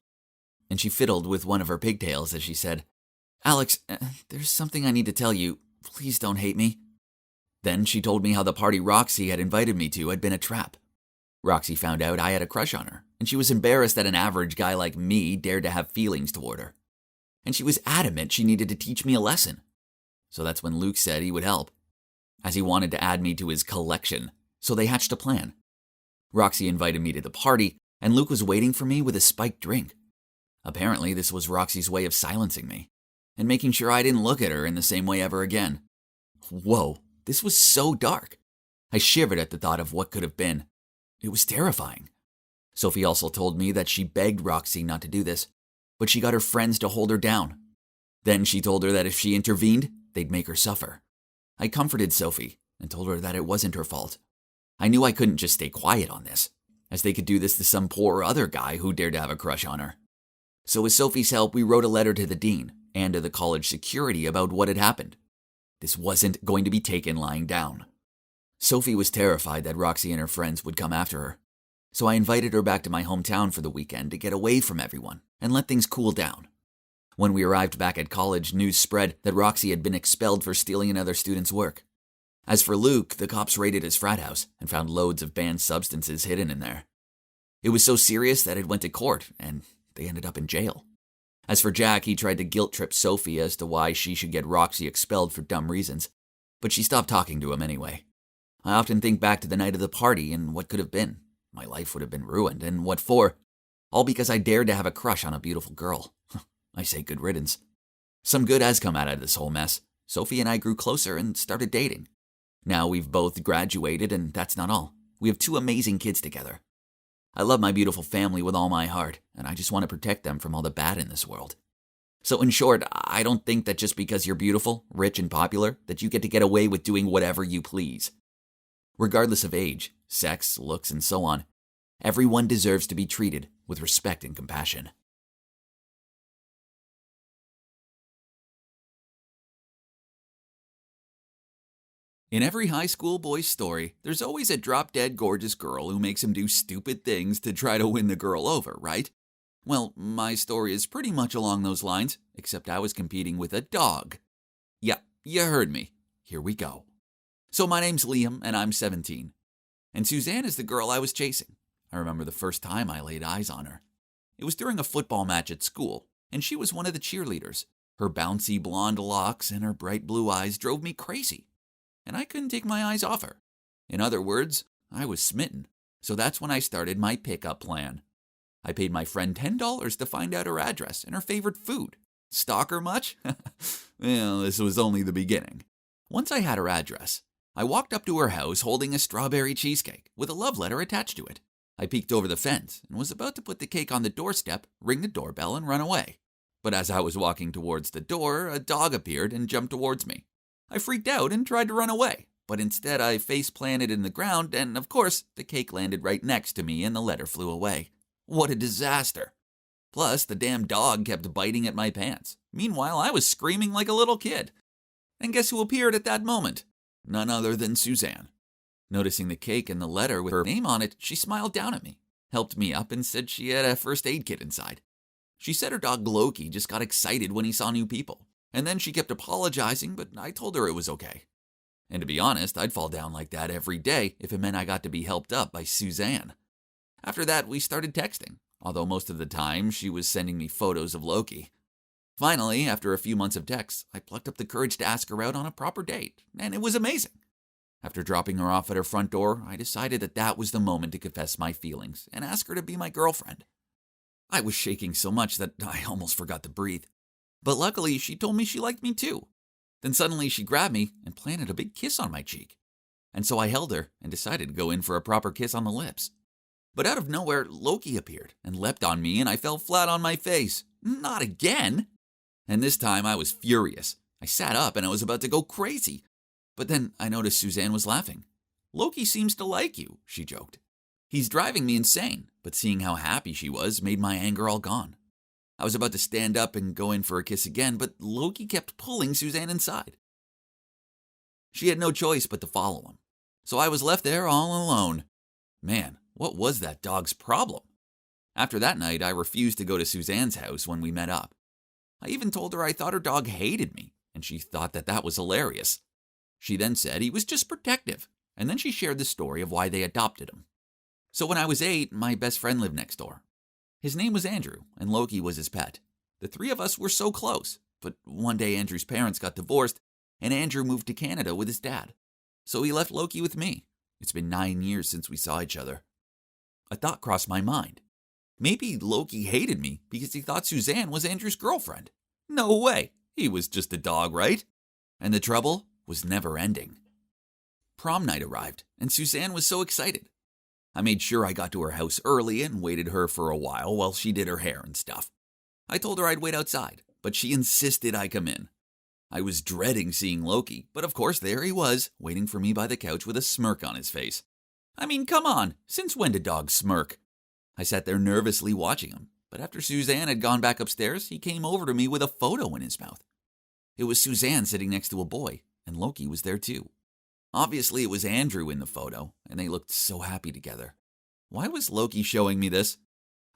and she fiddled with one of her pigtails as she said, "Alex, there's something I need to tell you. Please don't hate me." Then she told me how the party Roxy had invited me to had been a trap. Roxy found out I had a crush on her, and she was embarrassed that an average guy like me dared to have feelings toward her. And she was adamant she needed to teach me a lesson. So that's when Luke said he would help, as he wanted to add me to his collection, so they hatched a plan. Roxy invited me to the party, and Luke was waiting for me with a spiked drink. Apparently, this was Roxy's way of silencing me, and making sure I didn't look at her in the same way ever again. Whoa, this was so dark. I shivered at the thought of what could have been. It was terrifying. Sophie also told me that she begged Roxy not to do this, but she got her friends to hold her down. Then she told her that if she intervened, they'd make her suffer. I comforted Sophie and told her that it wasn't her fault. I knew I couldn't just stay quiet on this, as they could do this to some poor other guy who dared to have a crush on her. So with Sophie's help, we wrote a letter to the dean and to the college security about what had happened. This wasn't going to be taken lying down. Sophie was terrified that Roxy and her friends would come after her, so I invited her back to my hometown for the weekend to get away from everyone and let things cool down. When we arrived back at college, news spread that Roxy had been expelled for stealing another student's work. As for Luke, the cops raided his frat house and found loads of banned substances hidden in there. It was so serious that it went to court, and they ended up in jail. As for Jack, he tried to guilt-trip Sophie as to why she should get Roxy expelled for dumb reasons, but she stopped talking to him anyway. I often think back to the night of the party and what could have been. My life would have been ruined, and what for? All because I dared to have a crush on a beautiful girl. I say good riddance. Some good has come out of this whole mess. Sophie and I grew closer and started dating. Now we've both graduated, and that's not all. We have 2 amazing kids together. I love my beautiful family with all my heart, and I just want to protect them from all the bad in this world. So in short, I don't think that just because you're beautiful, rich, and popular, that you get away with doing whatever you please. Regardless of age, sex, looks, and so on, everyone deserves to be treated with respect and compassion. In every high school boy's story, there's always a drop-dead gorgeous girl who makes him do stupid things to try to win the girl over, right? Well, my story is pretty much along those lines, except I was competing with a dog. Yeah, you heard me. Here we go. So my name's Liam, and I'm 17. And Suzanne is the girl I was chasing. I remember the first time I laid eyes on her. It was during a football match at school, and she was one of the cheerleaders. Her bouncy blonde locks and her bright blue eyes drove me crazy, and I couldn't take my eyes off her. In other words, I was smitten. So that's when I started my pickup plan. I paid my friend $10 to find out her address and her favorite food. Stalk her much? Well, this was only the beginning. Once I had her address, I walked up to her house holding a strawberry cheesecake with a love letter attached to it. I peeked over the fence and was about to put the cake on the doorstep, ring the doorbell, and run away. But as I was walking towards the door, a dog appeared and jumped towards me. I freaked out and tried to run away, but instead I face-planted in the ground, and of course, the cake landed right next to me and the letter flew away. What a disaster! Plus, the damn dog kept biting at my pants. Meanwhile, I was screaming like a little kid. And guess who appeared at that moment? None other than Suzanne. Noticing the cake and the letter with her name on it, she smiled down at me, helped me up, and said she had a first aid kit inside. She said her dog Loki just got excited when he saw new people. And then she kept apologizing, but I told her it was okay. And to be honest, I'd fall down like that every day if it meant I got to be helped up by Suzanne. After that, we started texting, although most of the time she was sending me photos of Loki. Finally, after a few months of texts, I plucked up the courage to ask her out on a proper date, and it was amazing. After dropping her off at her front door, I decided that was the moment to confess my feelings and ask her to be my girlfriend. I was shaking so much that I almost forgot to breathe. But luckily, she told me she liked me too. Then suddenly she grabbed me and planted a big kiss on my cheek. And so I held her and decided to go in for a proper kiss on the lips. But out of nowhere, Loki appeared and leapt on me and I fell flat on my face. Not again! And this time I was furious. I sat up and I was about to go crazy. But then I noticed Suzanne was laughing. "Loki seems to like you," she joked. "He's driving me insane," but seeing how happy she was made my anger all gone. I was about to stand up and go in for a kiss again, but Loki kept pulling Suzanne inside. She had no choice but to follow him. So I was left there all alone. Man, what was that dog's problem? After that night, I refused to go to Suzanne's house when we met up. I even told her I thought her dog hated me, and she thought that was hilarious. She then said he was just protective, and then she shared the story of why they adopted him. So when I was 8, my best friend lived next door. His name was Andrew, and Loki was his pet. The three of us were so close, but one day Andrew's parents got divorced, and Andrew moved to Canada with his dad. So he left Loki with me. It's been 9 years since we saw each other. A thought crossed my mind. Maybe Loki hated me because he thought Suzanne was Andrew's girlfriend. No way. He was just a dog, right? And the trouble was never ending. Prom night arrived, and Suzanne was so excited. I made sure I got to her house early and waited her for a while she did her hair and stuff. I told her I'd wait outside, but she insisted I come in. I was dreading seeing Loki, but of course there he was, waiting for me by the couch with a smirk on his face. I mean, come on, since when do dogs smirk? I sat there nervously watching him, but after Suzanne had gone back upstairs, he came over to me with a photo in his mouth. It was Suzanne sitting next to a boy, and Loki was there too. Obviously, it was Andrew in the photo, and they looked so happy together. Why was Loki showing me this?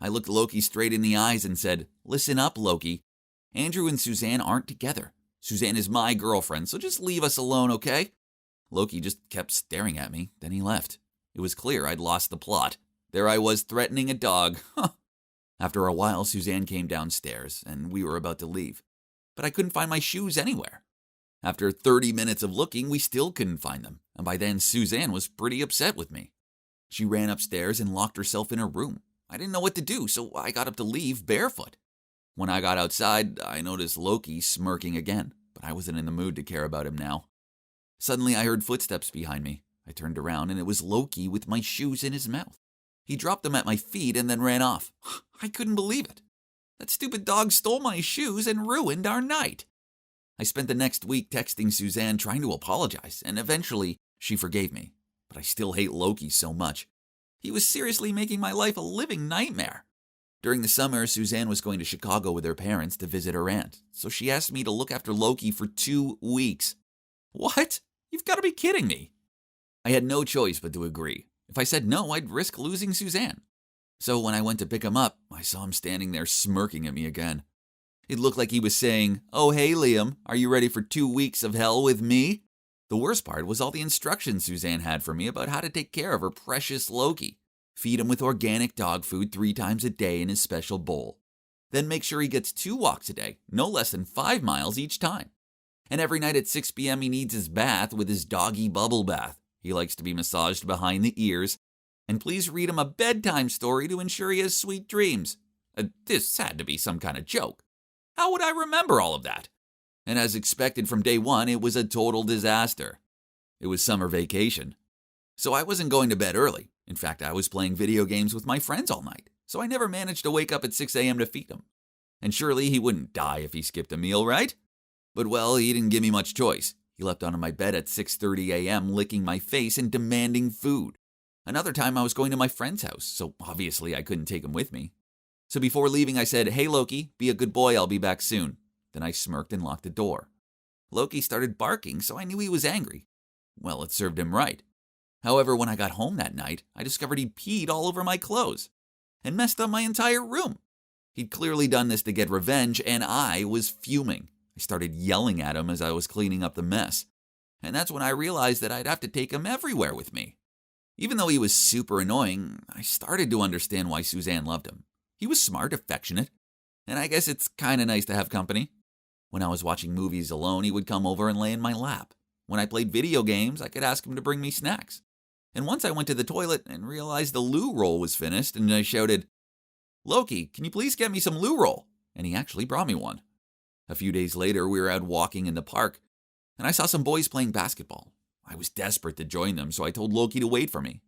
I looked Loki straight in the eyes and said, "Listen up, Loki. Andrew and Suzanne aren't together. Suzanne is my girlfriend, so just leave us alone, okay?" Loki just kept staring at me, then he left. It was clear I'd lost the plot. There I was threatening a dog. After a while, Suzanne came downstairs, and we were about to leave. But I couldn't find my shoes anywhere. After 30 minutes of looking, we still couldn't find them, and by then Suzanne was pretty upset with me. She ran upstairs and locked herself in her room. I didn't know what to do, so I got up to leave barefoot. When I got outside, I noticed Loki smirking again, but I wasn't in the mood to care about him now. Suddenly, I heard footsteps behind me. I turned around, and it was Loki with my shoes in his mouth. He dropped them at my feet and then ran off. I couldn't believe it. That stupid dog stole my shoes and ruined our night. I spent the next week texting Suzanne trying to apologize, and eventually she forgave me. But I still hate Loki so much. He was seriously making my life a living nightmare. During the summer, Suzanne was going to Chicago with her parents to visit her aunt, so she asked me to look after Loki for 2 weeks. What? You've got to be kidding me. I had no choice but to agree. If I said no, I'd risk losing Suzanne. So when I went to pick him up, I saw him standing there smirking at me again. It looked like he was saying, "Oh, hey, Liam, are you ready for 2 weeks of hell with me?" The worst part was all the instructions Suzanne had for me about how to take care of her precious Loki. Feed him with organic dog food 3 times a day in his special bowl. Then make sure he gets 2 walks a day, no less than 5 miles each time. And every night at 6 p.m. he needs his bath with his doggy bubble bath. He likes to be massaged behind the ears. And please read him a bedtime story to ensure he has sweet dreams. This had to be some kind of joke. How would I remember all of that? And as expected from day one, it was a total disaster. It was summer vacation. So I wasn't going to bed early. In fact, I was playing video games with my friends all night. So I never managed to wake up at 6 a.m. to feed him. And surely he wouldn't die if he skipped a meal, right? But well, he didn't give me much choice. He leapt onto my bed at 6:30 a.m., licking my face and demanding food. Another time I was going to my friend's house, so obviously I couldn't take him with me. So before leaving, I said, "Hey, Loki, be a good boy, I'll be back soon." Then I smirked and locked the door. Loki started barking, so I knew he was angry. Well, it served him right. However, when I got home that night, I discovered he'd peed all over my clothes and messed up my entire room. He'd clearly done this to get revenge, and I was fuming. I started yelling at him as I was cleaning up the mess. And that's when I realized that I'd have to take him everywhere with me. Even though he was super annoying, I started to understand why Suzanne loved him. He was smart, affectionate, and I guess it's kind of nice to have company. When I was watching movies alone, he would come over and lay in my lap. When I played video games, I could ask him to bring me snacks. And once I went to the toilet and realized the loo roll was finished, and I shouted, "Loki, can you please get me some loo roll?" And he actually brought me one. A few days later, we were out walking in the park, and I saw some boys playing basketball. I was desperate to join them, so I told Loki to wait for me.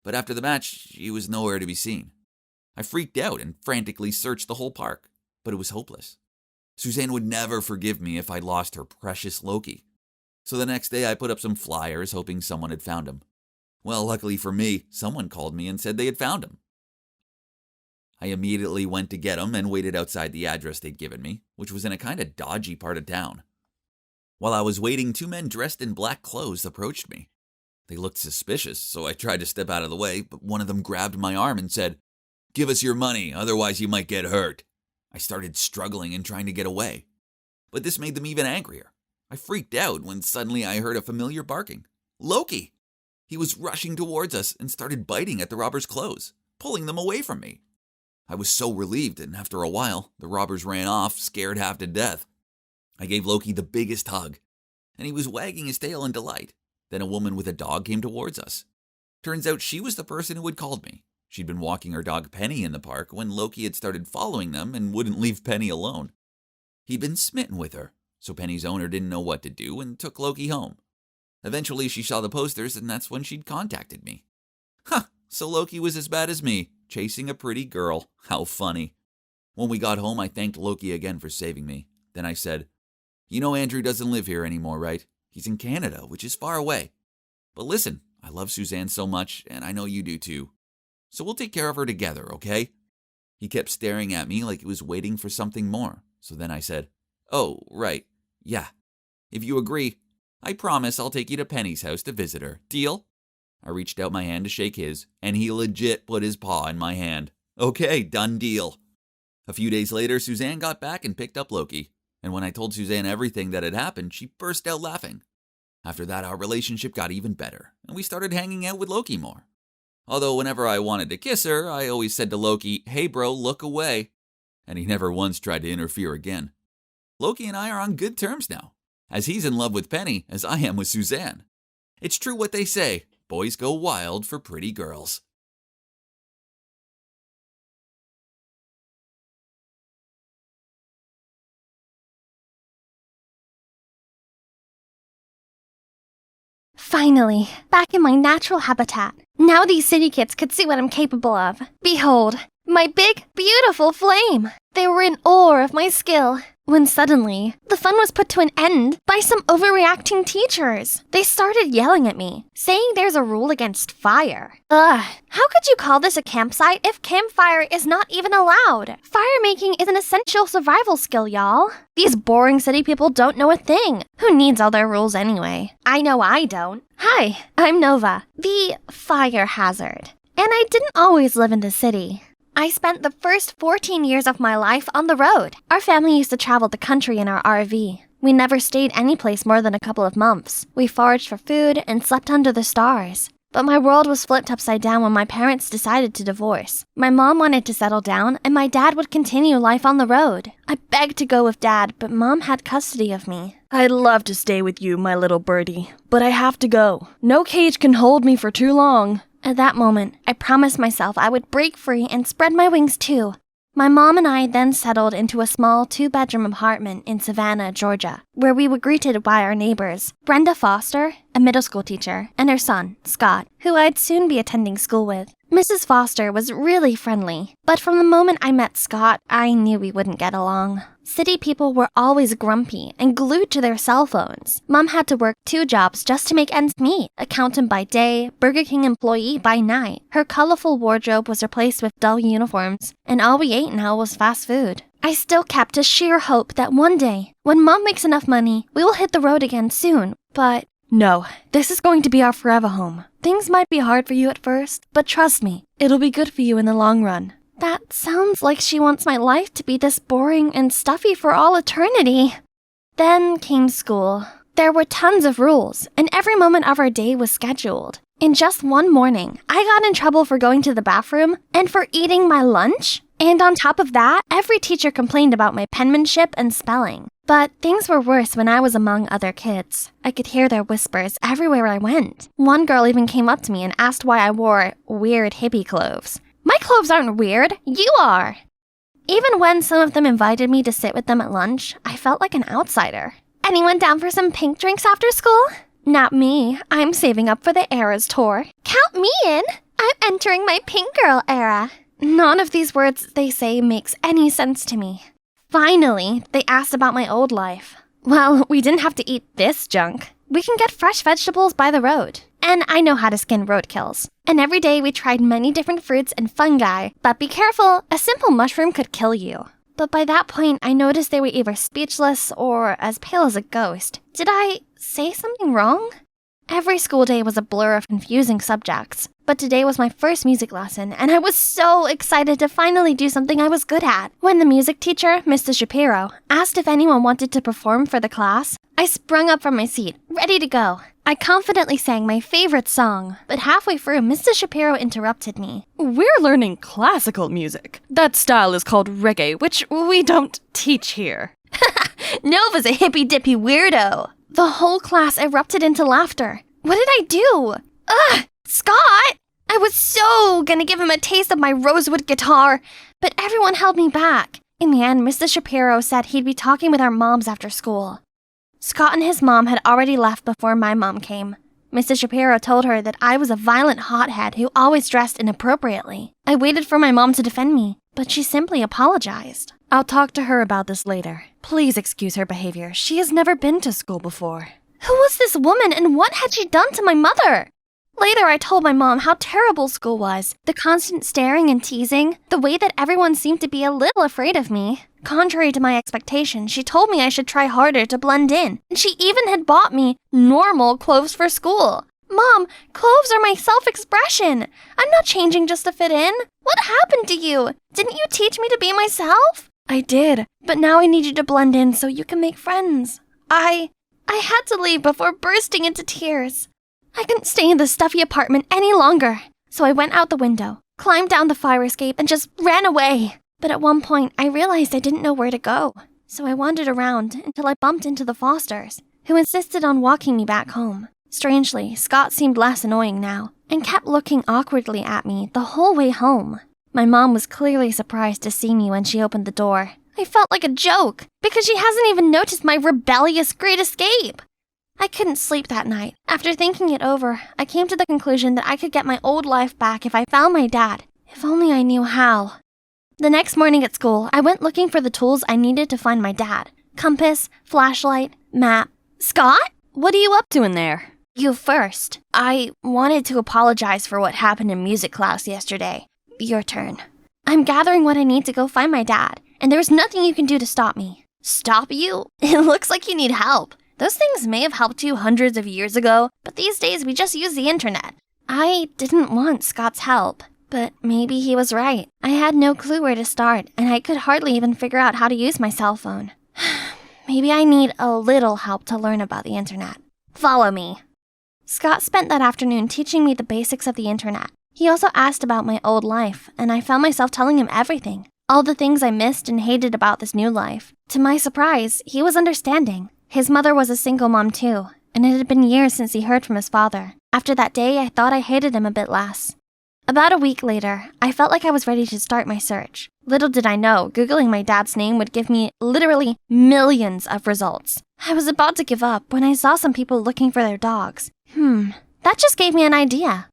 But after the match, he was nowhere to be seen. I freaked out and frantically searched the whole park, but it was hopeless. Suzanne would never forgive me if I lost her precious Loki. So the next day, I put up some flyers, hoping someone had found him. Well, luckily for me, someone called me and said they had found him. I immediately went to get him and waited outside the address they'd given me, which was in a kind of dodgy part of town. While I was waiting, two men dressed in black clothes approached me. They looked suspicious, so I tried to step out of the way, but one of them grabbed my arm and said, "Give us your money, otherwise you might get hurt." I started struggling and trying to get away, but this made them even angrier. I freaked out when suddenly I heard a familiar barking. Loki! He was rushing towards us and started biting at the robbers' clothes, pulling them away from me. I was so relieved, and after a while, the robbers ran off, scared half to death. I gave Loki the biggest hug, and he was wagging his tail in delight. Then a woman with a dog came towards us. Turns out she was the person who had called me. She'd been walking her dog Penny in the park when Loki had started following them and wouldn't leave Penny alone. He'd been smitten with her, so Penny's owner didn't know what to do and took Loki home. Eventually, she saw the posters, and that's when she'd contacted me. So Loki was as bad as me, chasing a pretty girl. How funny. When we got home, I thanked Loki again for saving me. Then I said, "You know Andrew doesn't live here anymore, right? He's in Canada, which is far away. But listen, I love Suzanne so much, and I know you do too. So we'll take care of her together, okay?" He kept staring at me like he was waiting for something more. So then I said, "Oh, right. Yeah. If you agree, I promise I'll take you to Penny's house to visit her. Deal?" I reached out my hand to shake his, and he legit put his paw in my hand. Okay, done deal. A few days later, Suzanne got back and picked up Loki. And when I told Suzanne everything that had happened, she burst out laughing. After that, our relationship got even better, and we started hanging out with Loki more. Although whenever I wanted to kiss her, I always said to Loki, "Hey bro, look away." And he never once tried to interfere again. Loki and I are on good terms now, as he's in love with Penny as I am with Suzanne. It's true what they say, boys go wild for pretty girls. Finally, back in my natural habitat. Now these city kids could see what I'm capable of. Behold, my big, beautiful flame. They were in awe of my skill. When suddenly, the fun was put to an end by some overreacting teachers. They started yelling at me, saying there's a rule against fire. Ugh, how could you call this a campsite if campfire is not even allowed? Fire making is an essential survival skill, y'all. These boring city people don't know a thing. Who needs all their rules anyway? I know I don't. Hi, I'm Nova, the fire hazard. And I didn't always live in the city. I spent the first 14 years of my life on the road. Our family used to travel the country in our RV. We never stayed any place more than a couple of months. We foraged for food and slept under the stars. But my world was flipped upside down when my parents decided to divorce. My mom wanted to settle down, and my dad would continue life on the road. I begged to go with Dad, but Mom had custody of me. "I'd love to stay with you, my little birdie, but I have to go. No cage can hold me for too long." At that moment, I promised myself I would break free and spread my wings too. My mom and I then settled into a small 2-bedroom apartment in Savannah, Georgia, where we were greeted by our neighbors, Brenda Foster, a middle school teacher, and her son, Scott, who I'd soon be attending school with. Mrs. Foster was really friendly, but from the moment I met Scott, I knew we wouldn't get along. City people were always grumpy and glued to their cell phones. Mom had to work 2 jobs just to make ends meet, accountant by day, Burger King employee by night. Her colorful wardrobe was replaced with dull uniforms, and all we ate now was fast food. I still kept a sheer hope that one day, when Mom makes enough money, we will hit the road again soon, but No, this is going to be our forever home. Things might be hard for you at first, but trust me, it'll be good for you in the long run. that sounds like she wants my life to be this boring and stuffy for all eternity. Then came school. There were tons of rules, and every moment of our day was scheduled. In just one morning, I got in trouble for going to the bathroom and for eating my lunch. And on top of that, every teacher complained about my penmanship and spelling. But things were worse when I was among other kids. I could hear their whispers everywhere I went. One girl even came up to me and asked why I wore weird hippie clothes. My clothes aren't weird, you are! Even when some of them invited me to sit with them at lunch, I felt like an outsider. Anyone down for some pink drinks after school? Not me. I'm saving up for the Eras tour. Count me in! I'm entering my pink girl era. None of these words they say makes any sense to me. Finally, they asked about my old life. Well, we didn't have to eat this junk. We can get fresh vegetables by the road. And I know how to skin roadkills. And every day we tried many different fruits and fungi. But be careful, a simple mushroom could kill you. but by that point, I noticed they were either speechless or as pale as a ghost. Did I say something wrong? Every school day was a blur of confusing subjects, but today was my first music lesson, and I was so excited to finally do something I was good at. When the music teacher, Mr. Shapiro, asked if anyone wanted to perform for the class, I sprung up from my seat, ready to go. I confidently sang my favorite song, but halfway through, Mr. Shapiro interrupted me. We're learning classical music. That style is called reggae, which we don't teach here. Nova's a hippy-dippy weirdo. The whole class erupted into laughter. What did I do? Ugh, Scott! I was so gonna give him a taste of my rosewood guitar, but everyone held me back. In the end, Mr. Shapiro said he'd be talking with our moms after school. Scott and his mom had already left before my mom came. Mr. Shapiro told her that I was a violent hothead who always dressed inappropriately. I waited for my mom to defend me, but she simply apologized. I'll talk to her about this later. Please excuse her behavior. She has never been to school before. Who was this woman and what had she done to my mother? Later, I told my mom how terrible school was. The constant staring and teasing, the way that everyone seemed to be a little afraid of me. Contrary to my expectations, she told me I should try harder to blend in, and she even had bought me normal clothes for school. Mom, clothes are my self-expression. I'm not changing just to fit in. What happened to you? Didn't you teach me to be myself? I did, but now I need you to blend in so you can make friends. I had to leave before bursting into tears. I couldn't stay in the stuffy apartment any longer, so I went out the window, climbed down the fire escape, and just ran away. But at one point, I realized I didn't know where to go, so I wandered around until I bumped into the Fosters, who insisted on walking me back home. Strangely, Scott seemed less annoying now, and kept looking awkwardly at me the whole way home. My mom was clearly surprised to see me when she opened the door. I felt like a joke, because she hasn't even noticed my rebellious great escape. I couldn't sleep that night. After thinking it over, I came to the conclusion that I could get my old life back if I found my dad. If only I knew how. The next morning at school, I went looking for the tools I needed to find my dad. Compass, flashlight, map. Scott? What are you up to in there? You first. I wanted to apologize for what happened in music class yesterday. Your turn. I'm gathering what I need to go find my dad, and there's nothing you can do to stop me. Stop you? It looks like you need help. Those things may have helped you hundreds of years ago, but these days we just use the internet. I didn't want Scott's help, but maybe he was right. I had no clue where to start, and I could hardly even figure out how to use my cell phone. Maybe I need a little help to learn about the internet. Follow me. Scott spent that afternoon teaching me the basics of the internet. He also asked about my old life, and I found myself telling him everything. All the things I missed and hated about this new life. To my surprise, he was understanding. His mother was a single mom too, and it had been years since he heard from his father. After that day, I thought I hated him a bit less. About a week later, I felt like I was ready to start my search. Little did I know, Googling my dad's name would give me literally millions of results. I was about to give up when I saw some people looking for their dogs. That just gave me an idea.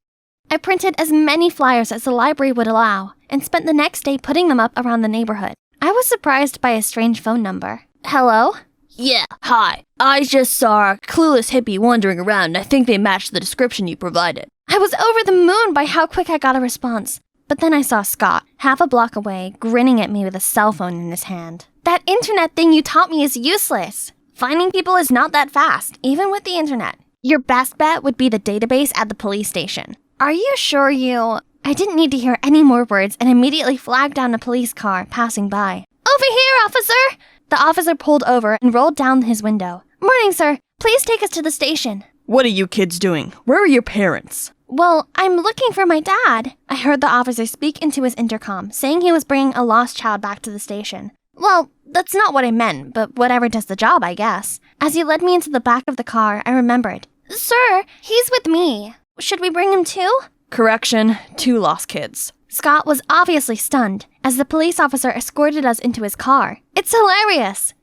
I printed as many flyers as the library would allow, and spent the next day putting them up around the neighborhood. I was surprised by a strange phone number. Hello? Yeah, hi. I just saw a clueless hippie wandering around and I think they matched the description you provided. I was over the moon by how quick I got a response. But then I saw Scott, half a block away, grinning at me with a cell phone in his hand. That internet thing you taught me is useless. Finding people is not that fast, even with the internet. Your best bet would be the database at the police station. Are you sure you... I didn't need to hear any more words and immediately flagged down a police car passing by. Over here, officer! The officer pulled over and rolled down his window. Morning, sir. Please take us to the station. What are you kids doing? Where are your parents? Well, I'm looking for my dad. I heard the officer speak into his intercom, saying he was bringing a lost child back to the station. Well, that's not what I meant, but whatever does the job, I guess. As he led me into the back of the car, I remembered. Sir, he's with me. Should we bring him too? Correction, 2 lost kids. Scott was obviously stunned as the police officer escorted us into his car. It's hilarious.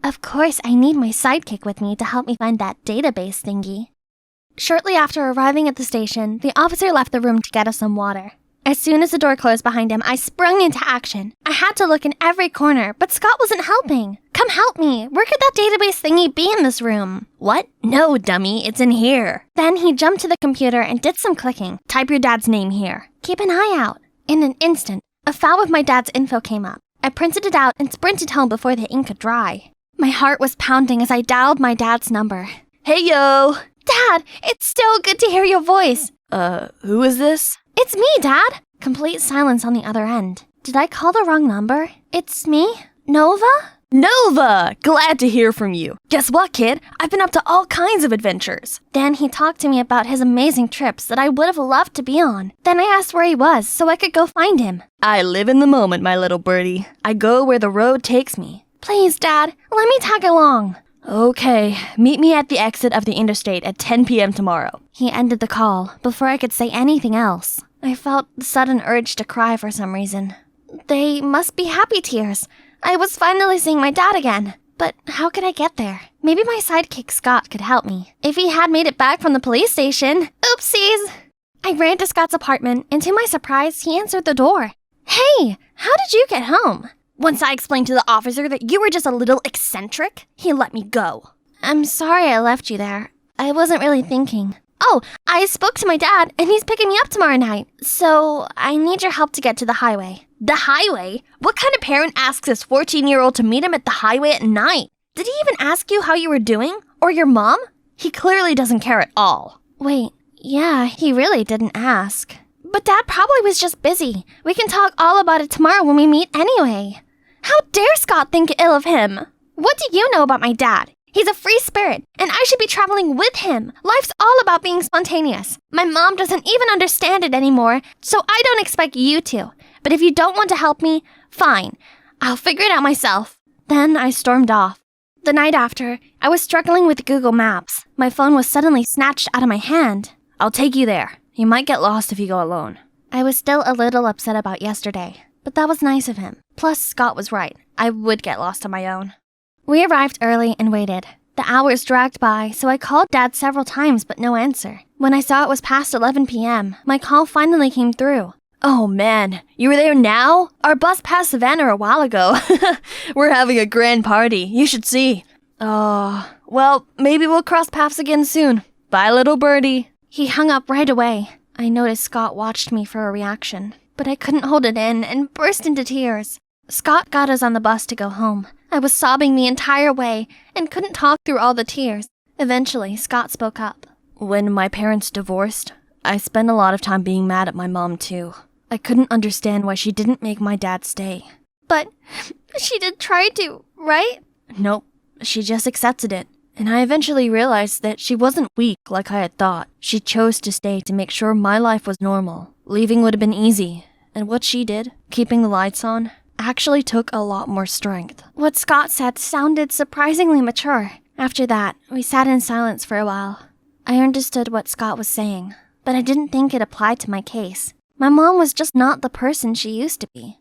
Of course, I need my sidekick with me to help me find that database thingy. Shortly after arriving at the station, the officer left the room to get us some water. As soon as the door closed behind him, I sprung into action. I had to look in every corner, but Scott wasn't helping. Come help me. Where could that database thingy be in this room? What? No, dummy. It's in here. Then he jumped to the computer and did some clicking. Type your dad's name here. Keep an eye out. In an instant, a file with my dad's info came up. I printed it out and sprinted home before the ink could dry. My heart was pounding as I dialed my dad's number. Hey, yo! Dad, it's so good to hear your voice. Who is this? It's me, Dad. Complete silence on the other end. Did I call the wrong number? It's me? Nova? Nova! Glad to hear from you. Guess what, kid? I've been up to all kinds of adventures. Then he talked to me about his amazing trips that I would have loved to be on. Then I asked where he was so I could go find him. I live in the moment, my little birdie. I go where the road takes me. Please, Dad, let me tag along. Okay, meet me at the exit of the interstate at 10 p.m. tomorrow. He ended the call before I could say anything else. I felt the sudden urge to cry for some reason. They must be happy tears. I was finally seeing my dad again. But how could I get there? Maybe my sidekick Scott could help me. If he had made it back from the police station. Oopsies! I ran to Scott's apartment, and to my surprise, he answered the door. Hey, how did you get home? Once I explained to the officer that you were just a little eccentric, he let me go. I'm sorry I left you there. I wasn't really thinking. Oh, I spoke to my dad, and he's picking me up tomorrow night. So I need your help to get to the highway. The highway? What kind of parent asks his 14-year-old to meet him at the highway at night? Did he even ask you how you were doing? Or your mom? He clearly doesn't care at all. Wait, yeah, he really didn't ask. But Dad probably was just busy. We can talk all about it tomorrow when we meet anyway. How dare Scott think ill of him? What do you know about my dad? He's a free spirit, and I should be traveling with him. Life's all about being spontaneous. My mom doesn't even understand it anymore, so I don't expect you to. But if you don't want to help me, fine. I'll figure it out myself. Then I stormed off. The night after, I was struggling with Google Maps. My phone was suddenly snatched out of my hand. I'll take you there. You might get lost if you go alone. I was still a little upset about yesterday, but that was nice of him. Plus, Scott was right. I would get lost on my own. We arrived early and waited. The hours dragged by, so I called Dad several times but no answer. When I saw it was past 11 p.m., my call finally came through. Oh man, you were there now? Our bus passed Savannah a while ago. We're having a grand party. You should see. Oh, well, maybe we'll cross paths again soon. Bye, little birdie. He hung up right away. I noticed Scott watched me for a reaction, but I couldn't hold it in and burst into tears. Scott got us on the bus to go home. I was sobbing the entire way and couldn't talk through all the tears. Eventually, Scott spoke up. When my parents divorced, I spent a lot of time being mad at my mom too. I couldn't understand why she didn't make my dad stay. But she did try to, right? Nope, she just accepted it. And I eventually realized that she wasn't weak like I had thought. She chose to stay to make sure my life was normal. Leaving would have been easy. And what she did, keeping the lights on, actually took a lot more strength. What Scott said sounded surprisingly mature. After that, we sat in silence for a while. I understood what Scott was saying, but I didn't think it applied to my case. My mom was just not the person she used to be.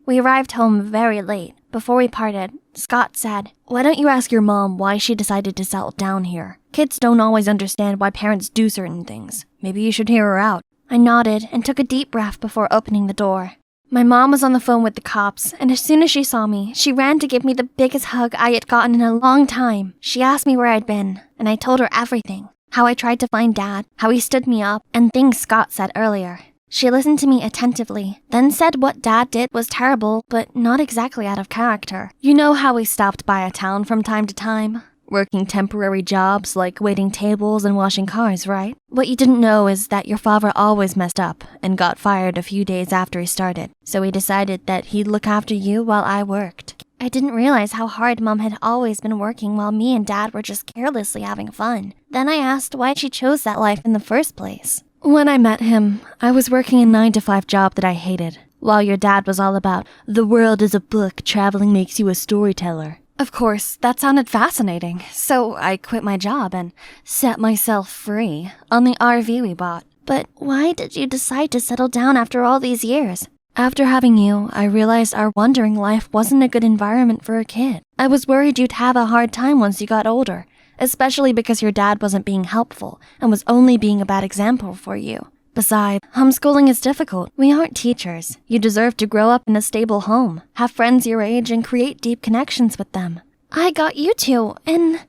We arrived home very late. Before we parted, Scott said, "Why don't you ask your mom why she decided to settle down here? Kids don't always understand why parents do certain things. Maybe you should hear her out." I nodded and took a deep breath before opening the door. My mom was on the phone with the cops, and as soon as she saw me, she ran to give me the biggest hug I had gotten in a long time. She asked me where I'd been, and I told her everything. How I tried to find Dad, how he stood me up, and things Scott said earlier. She listened to me attentively, then said what Dad did was terrible, but not exactly out of character. You know how we stopped by a town from time to time? Working temporary jobs like waiting tables and washing cars, right? What you didn't know is that your father always messed up and got fired a few days after he started. So he decided that he'd look after you while I worked. I didn't realize how hard Mom had always been working while me and Dad were just carelessly having fun. Then I asked why she chose that life in the first place. When I met him, I was working a 9-to-5 job that I hated, while your dad was all about, the world is a book, traveling makes you a storyteller. Of course, that sounded fascinating, so I quit my job and set myself free on the RV we bought. But why did you decide to settle down after all these years? After having you, I realized our wandering life wasn't a good environment for a kid. I was worried you'd have a hard time once you got older, especially because your dad wasn't being helpful and was only being a bad example for you. Besides, homeschooling is difficult. We aren't teachers. You deserve to grow up in a stable home, have friends your age, and create deep connections with them. I got you two, and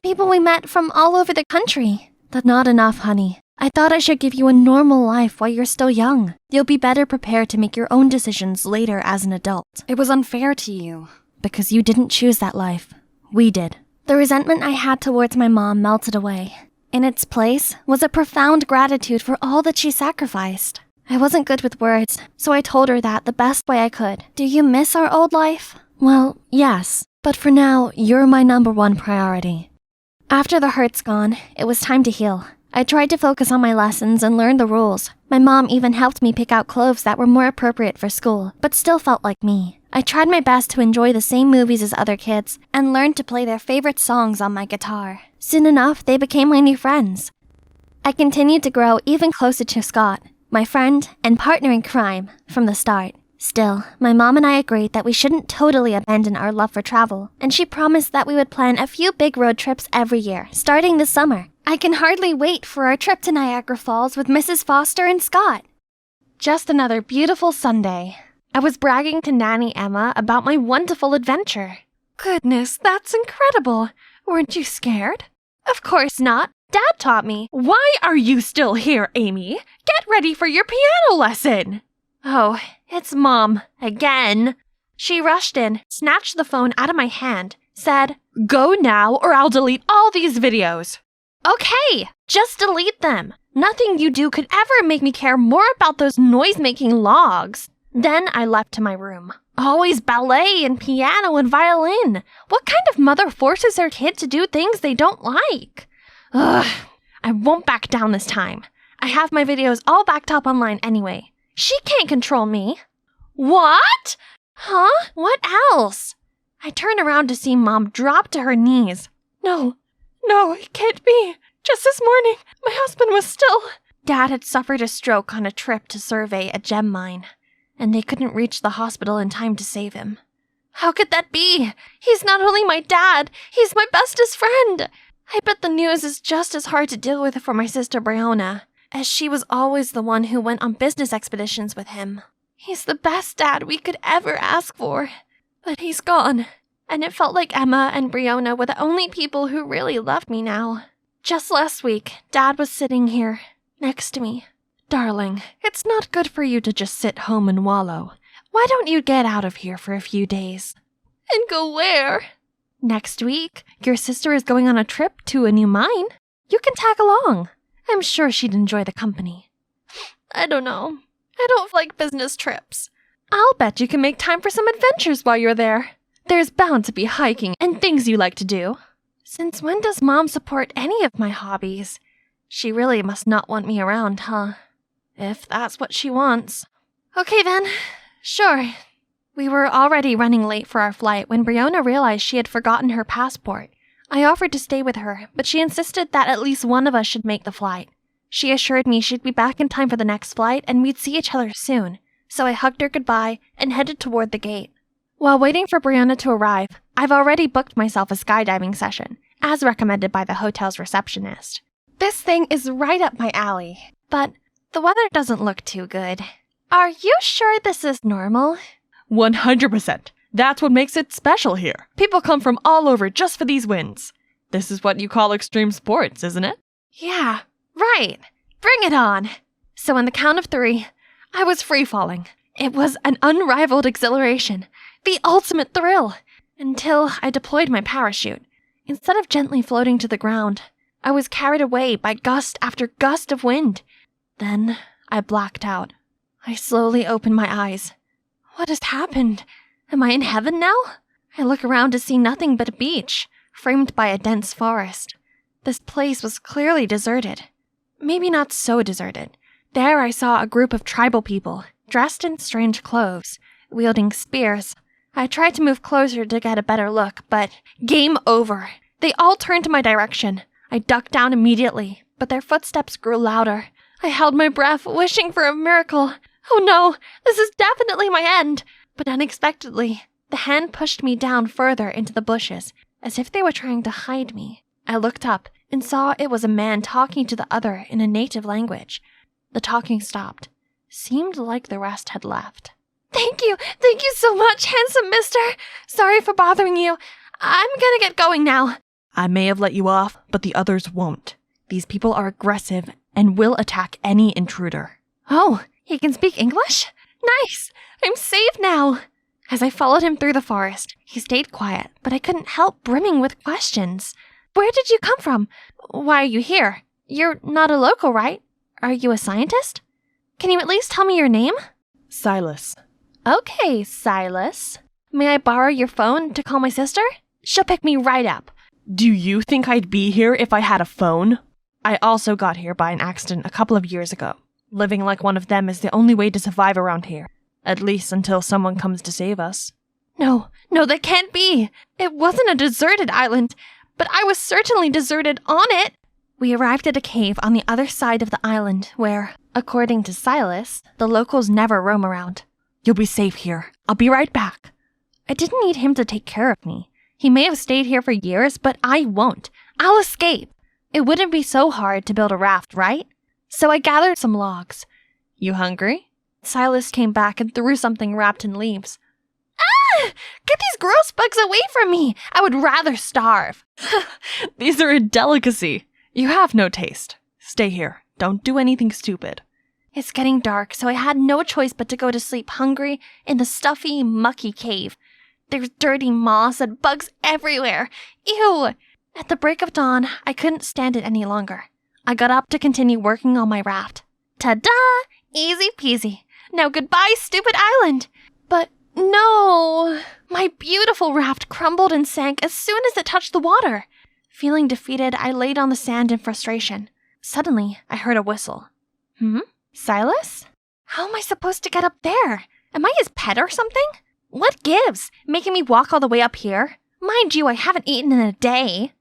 people we met from all over the country. That's not enough, honey. I thought I should give you a normal life while you're still young. You'll be better prepared to make your own decisions later as an adult. It was unfair to you, because you didn't choose that life. We did. The resentment I had towards my mom melted away. In its place was a profound gratitude for all that she sacrificed. I wasn't good with words, so I told her that the best way I could. Do you miss our old life? Well, yes, but for now, you're my #1 priority. After the hurt's gone, it was time to heal. I tried to focus on my lessons and learn the rules. My mom even helped me pick out clothes that were more appropriate for school, but still felt like me. I tried my best to enjoy the same movies as other kids and learned to play their favorite songs on my guitar. Soon enough, they became my new friends. I continued to grow even closer to Scott, my friend and partner in crime, from the start. Still, my mom and I agreed that we shouldn't totally abandon our love for travel, and she promised that we would plan a few big road trips every year, starting this summer. I can hardly wait for our trip to Niagara Falls with Mrs. Foster and Scott. Just another beautiful Sunday. I was bragging to Nanny Emma about my wonderful adventure. Goodness, that's incredible. Weren't you scared? Of course not. Dad taught me. Why are you still here, Amy? Get ready for your piano lesson. Oh, it's Mom. Again. She rushed in, snatched the phone out of my hand, said, "Go now or I'll delete all these videos." Okay, just delete them. Nothing you do could ever make me care more about those noise-making logs. Then I left to my room. Always ballet and piano and violin. What kind of mother forces her kid to do things they don't like? Ugh, I won't back down this time. I have my videos all backed up online anyway. She can't control me. What? Huh? What else? I turn around to see Mom drop to her knees. No, it can't be. Just this morning, my husband was still... Dad had suffered a stroke on a trip to survey a gem mine, and they couldn't reach the hospital in time to save him. How could that be? He's not only my dad, he's my bestest friend. I bet the news is just as hard to deal with for my sister Brianna, as she was always the one who went on business expeditions with him. He's the best dad we could ever ask for. But he's gone, and it felt like Emma and Brianna were the only people who really loved me now. Just last week, Dad was sitting here, next to me. Darling, it's not good for you to just sit home and wallow. Why don't you get out of here for a few days? And go where? Next week, your sister is going on a trip to a new mine. You can tag along. I'm sure she'd enjoy the company. I don't know. I don't like business trips. I'll bet you can make time for some adventures while you're there. There's bound to be hiking and things you like to do. Since when does Mom support any of my hobbies? She really must not want me around, huh? If that's what she wants. Okay then. Sure. We were already running late for our flight when Brianna realized she had forgotten her passport. I offered to stay with her, but she insisted that at least one of us should make the flight. She assured me she'd be back in time for the next flight and we'd see each other soon, so I hugged her goodbye and headed toward the gate. While waiting for Brianna to arrive, I've already booked myself a skydiving session, as recommended by the hotel's receptionist. This thing is right up my alley, but the weather doesn't look too good. Are you sure this is normal? 100%. That's what makes it special here. People come from all over just for these wins. This is what you call extreme sports, isn't it? Yeah, right. Bring it on. So on the count of 3, I was free-falling. It was an unrivaled exhilaration, the ultimate thrill, until I deployed my parachute. Instead of gently floating to the ground, I was carried away by gust after gust of wind. Then I blacked out. I slowly opened my eyes. What has happened? Am I in heaven now? I look around to see nothing but a beach, framed by a dense forest. This place was clearly deserted. Maybe not so deserted. There I saw a group of tribal people, dressed in strange clothes, wielding spears. I tried to move closer to get a better look, but game over. They all turned to my direction. I ducked down immediately, but their footsteps grew louder. I held my breath, wishing for a miracle. Oh no, this is definitely my end. But unexpectedly, the hand pushed me down further into the bushes, as if they were trying to hide me. I looked up and saw it was a man talking to the other in a native language. The talking stopped. Seemed like the rest had left. Thank you so much, handsome mister. Sorry for bothering you. I'm gonna get going now. I may have let you off, but the others won't. These people are aggressive and will attack any intruder. Oh, he can speak English? Nice! I'm safe now! As I followed him through the forest, he stayed quiet, but I couldn't help brimming with questions. Where did you come from? Why are you here? You're not a local, right? Are you a scientist? Can you at least tell me your name? Silas. Okay, Silas. May I borrow your phone to call my sister? She'll pick me right up. Do you think I'd be here if I had a phone? I also got here by an accident a couple of years ago. Living like one of them is the only way to survive around here. At least until someone comes to save us. No, that can't be. It wasn't a deserted island, but I was certainly deserted on it. We arrived at a cave on the other side of the island where, according to Silas, the locals never roam around. You'll be safe here. I'll be right back. I didn't need him to take care of me. He may have stayed here for years, but I won't. I'll escape. It wouldn't be so hard to build a raft, right? So I gathered some logs. You hungry? Silas came back and threw something wrapped in leaves. Ah! Get these gross bugs away from me! I would rather starve. These are a delicacy. You have no taste. Stay here. Don't do anything stupid. It's getting dark, so I had no choice but to go to sleep hungry in the stuffy, mucky cave. There's dirty moss and bugs everywhere. Ew! At the break of dawn, I couldn't stand it any longer. I got up to continue working on my raft. Ta-da! Easy peasy. Now goodbye, stupid island! But no! My beautiful raft crumbled and sank as soon as it touched the water. Feeling defeated, I laid on the sand in frustration. Suddenly, I heard a whistle. Silas? How am I supposed to get up there? Am I his pet or something? What gives? Making me walk all the way up here? Mind you, I haven't eaten in a day.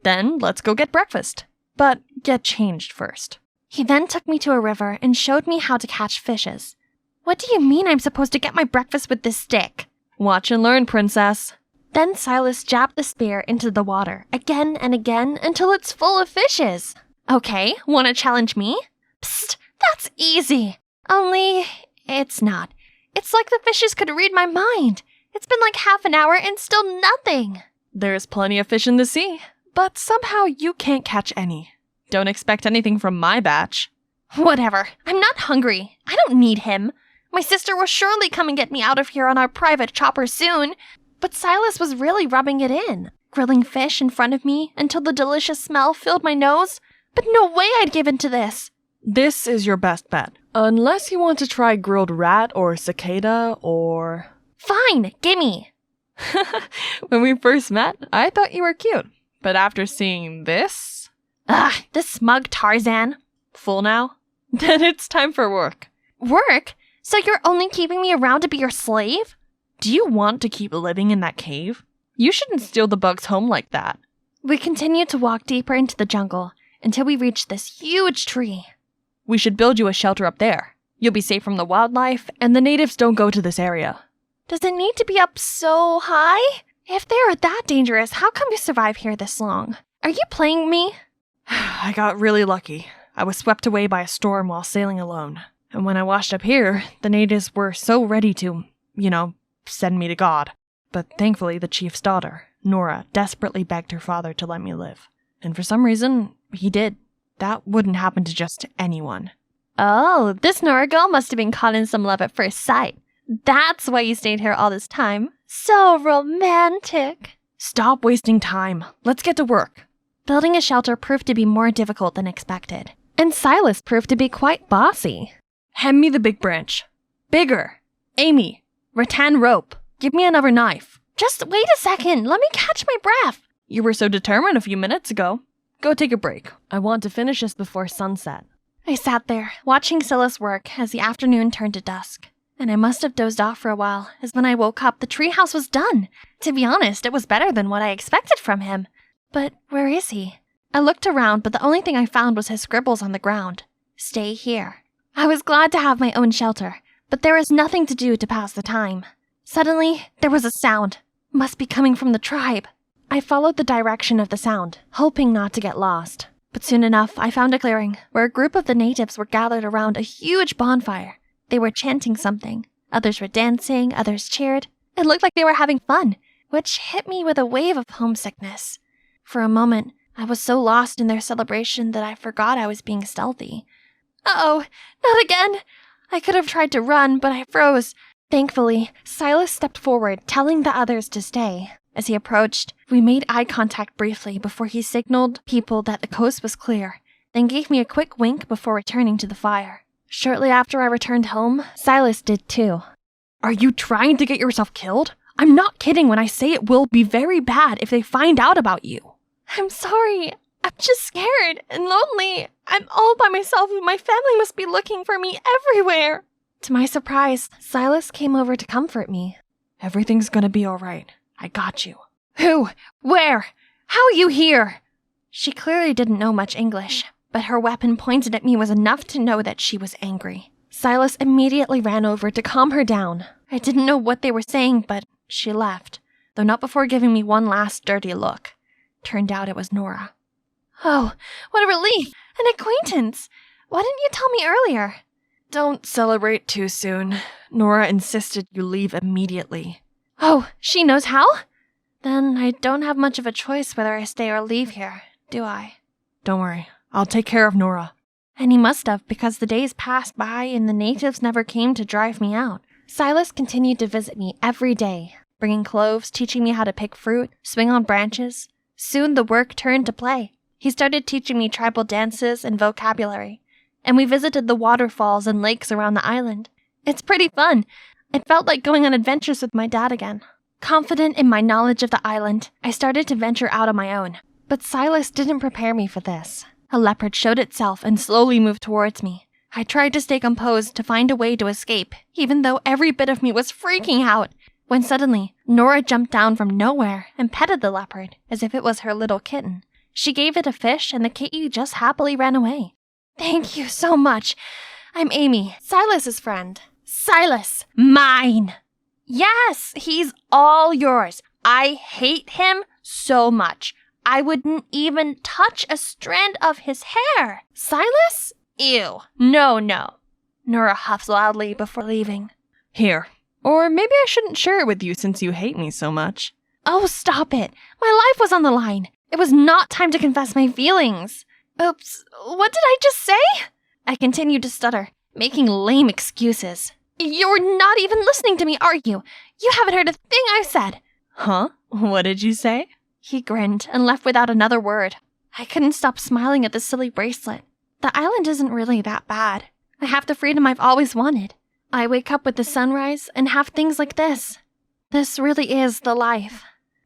Then let's go get breakfast. But get changed first. He then took me to a river and showed me how to catch fishes. What do you mean I'm supposed to get my breakfast with this stick? Watch and learn, princess. Then Silas jabbed the spear into the water again and again until it's full of fishes. Okay, wanna challenge me? Psst, that's easy. Only, it's not. It's like the fishes could read my mind. It's been like half an hour and still nothing. There's plenty of fish in the sea, but somehow you can't catch any. Don't expect anything from my batch. Whatever. I'm not hungry. I don't need him. My sister will surely come and get me out of here on our private chopper soon. But Silas was really rubbing it in, grilling fish in front of me until the delicious smell filled my nose. But no way I'd give in to this. This is your best bet. Unless you want to try grilled rat or cicada or... Fine, gimme. When we first met, I thought you were cute. But after seeing this... Ugh, this smug Tarzan. Full now? Then it's time for work. Work? So you're only keeping me around to be your slave? Do you want to keep living in that cave? You shouldn't steal the bugs home like that. We continued to walk deeper into the jungle until we reached this huge tree. We should build you a shelter up there. You'll be safe from the wildlife, and the natives don't go to this area. Does it need to be up so high? If they are that dangerous, how come you survive here this long? Are you playing me? I got really lucky. I was swept away by a storm while sailing alone. And when I washed up here, the natives were so ready to, send me to God. But thankfully, the chief's daughter, Nora, desperately begged her father to let me live. And for some reason, he did. That wouldn't happen to just anyone. Oh, this Nora girl must have been caught in some love at first sight. That's why you stayed here all this time. So romantic. Stop wasting time. Let's get to work. Building a shelter proved to be more difficult than expected. And Silas proved to be quite bossy. Hand me the big branch. Bigger. Amy. Rattan rope. Give me another knife. Just wait a second. Let me catch my breath. You were so determined a few minutes ago. Go take a break. I want to finish this before sunset. I sat there, watching Silas work as the afternoon turned to dusk. And I must have dozed off for a while, as when I woke up, the treehouse was done. To be honest, it was better than what I expected from him. But where is he? I looked around, but the only thing I found was his scribbles on the ground. Stay here. I was glad to have my own shelter, but there was nothing to do to pass the time. Suddenly, there was a sound. Must be coming from the tribe. I followed the direction of the sound, hoping not to get lost. But soon enough, I found a clearing where a group of the natives were gathered around a huge bonfire. They were chanting something. Others were dancing, others cheered. It looked like they were having fun, which hit me with a wave of homesickness. For a moment, I was so lost in their celebration that I forgot I was being stealthy. Uh-oh, not again! I could have tried to run, but I froze. Thankfully, Silas stepped forward, telling the others to stay. As he approached, we made eye contact briefly before he signaled people that the coast was clear, then gave me a quick wink before returning to the fire. Shortly after I returned home, Silas did too. Are you trying to get yourself killed? I'm not kidding when I say it will be very bad if they find out about you. I'm sorry. I'm just scared and lonely. I'm all by myself and my family must be looking for me everywhere. To my surprise, Silas came over to comfort me. Everything's gonna be alright. I got you. Who? Where? How are you here? She clearly didn't know much English, but her weapon pointed at me was enough to know that she was angry. Silas immediately ran over to calm her down. I didn't know what they were saying, but she left, though not before giving me one last dirty look. Turned out it was Nora. Oh, what a relief! An acquaintance! Why didn't you tell me earlier? Don't celebrate too soon. Nora insisted you leave immediately. Oh, she knows how? Then I don't have much of a choice whether I stay or leave here, do I? Don't worry. I'll take care of Nora. And he must have, because the days passed by and the natives never came to drive me out. Silas continued to visit me every day, bringing cloves, teaching me how to pick fruit, swing on branches. Soon the work turned to play. He started teaching me tribal dances and vocabulary, and we visited the waterfalls and lakes around the island. It's pretty fun. It felt like going on adventures with my dad again. Confident in my knowledge of the island, I started to venture out on my own. But Silas didn't prepare me for this. A leopard showed itself and slowly moved towards me. I tried to stay composed to find a way to escape, even though every bit of me was freaking out. When suddenly, Nora jumped down from nowhere and petted the leopard as if it was her little kitten. She gave it a fish and the kitty just happily ran away. Thank you so much. I'm Amy, Silas's friend. Silas, mine! Yes, he's all yours. I hate him so much. I wouldn't even touch a strand of his hair. Silas? Ew. No. Nora huffed loudly before leaving. Here. Or maybe I shouldn't share it with you since you hate me so much. Oh, stop it. My life was on the line. It was not time to confess my feelings. Oops, what did I just say? I continued to stutter, making lame excuses. You're not even listening to me, are you? You haven't heard a thing I've said. Huh? What did you say? He grinned and left without another word. I couldn't stop smiling at the silly bracelet. The island isn't really that bad. I have the freedom I've always wanted. I wake up with the sunrise and have things like this. This really is the life.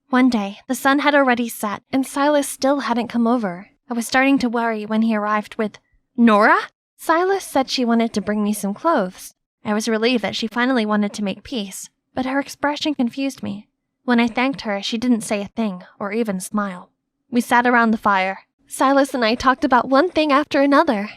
One day, the sun had already set and Silas still hadn't come over. I was starting to worry when he arrived with, Nora? Silas said she wanted to bring me some clothes. I was relieved that she finally wanted to make peace, but her expression confused me. When I thanked her, she didn't say a thing or even smile. We sat around the fire. Silas and I talked about one thing after another.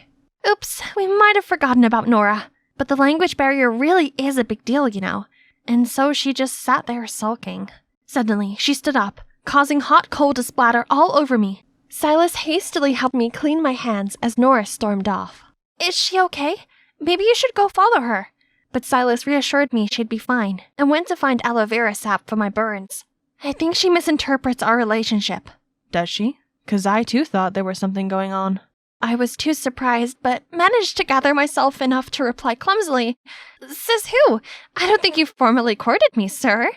Oops, we might have forgotten about Nora. But the language barrier really is a big deal, you know. And so she just sat there sulking. Suddenly, she stood up, causing hot coal to splatter all over me. Silas hastily helped me clean my hands as Nora stormed off. Is she okay? Maybe you should go follow her. But Silas reassured me she'd be fine and went to find aloe vera sap for my burns. I think she misinterprets our relationship. Does she? 'Cause I too thought there was something going on. I was too surprised, but managed to gather myself enough to reply clumsily. Says who? I don't think you've formally courted me, sir.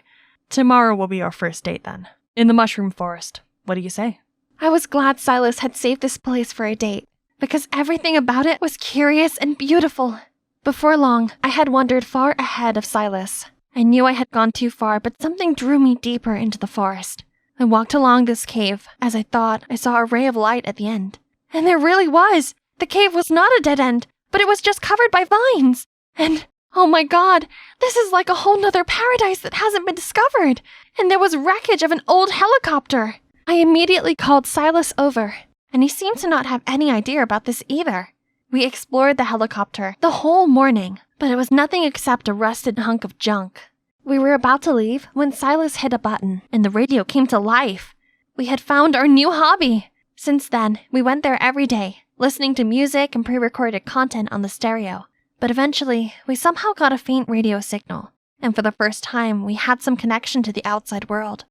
Tomorrow will be our first date then. In the mushroom forest. What do you say? I was glad Silas had saved this place for a date, because everything about it was curious and beautiful. Before long, I had wandered far ahead of Silas. I knew I had gone too far, but something drew me deeper into the forest. I walked along this cave, as I thought I saw a ray of light at the end. And there really was! The cave was not a dead end, but it was just covered by vines. And, oh my god, this is like a whole nother paradise that hasn't been discovered. And there was wreckage of an old helicopter. I immediately called Silas over, and he seemed to not have any idea about this either. We explored the helicopter the whole morning, but it was nothing except a rusted hunk of junk. We were about to leave when Silas hit a button, and the radio came to life. We had found our new hobby. Since then, we went there every day, listening to music and pre-recorded content on the stereo. But eventually, we somehow got a faint radio signal, and for the first time, we had some connection to the outside world.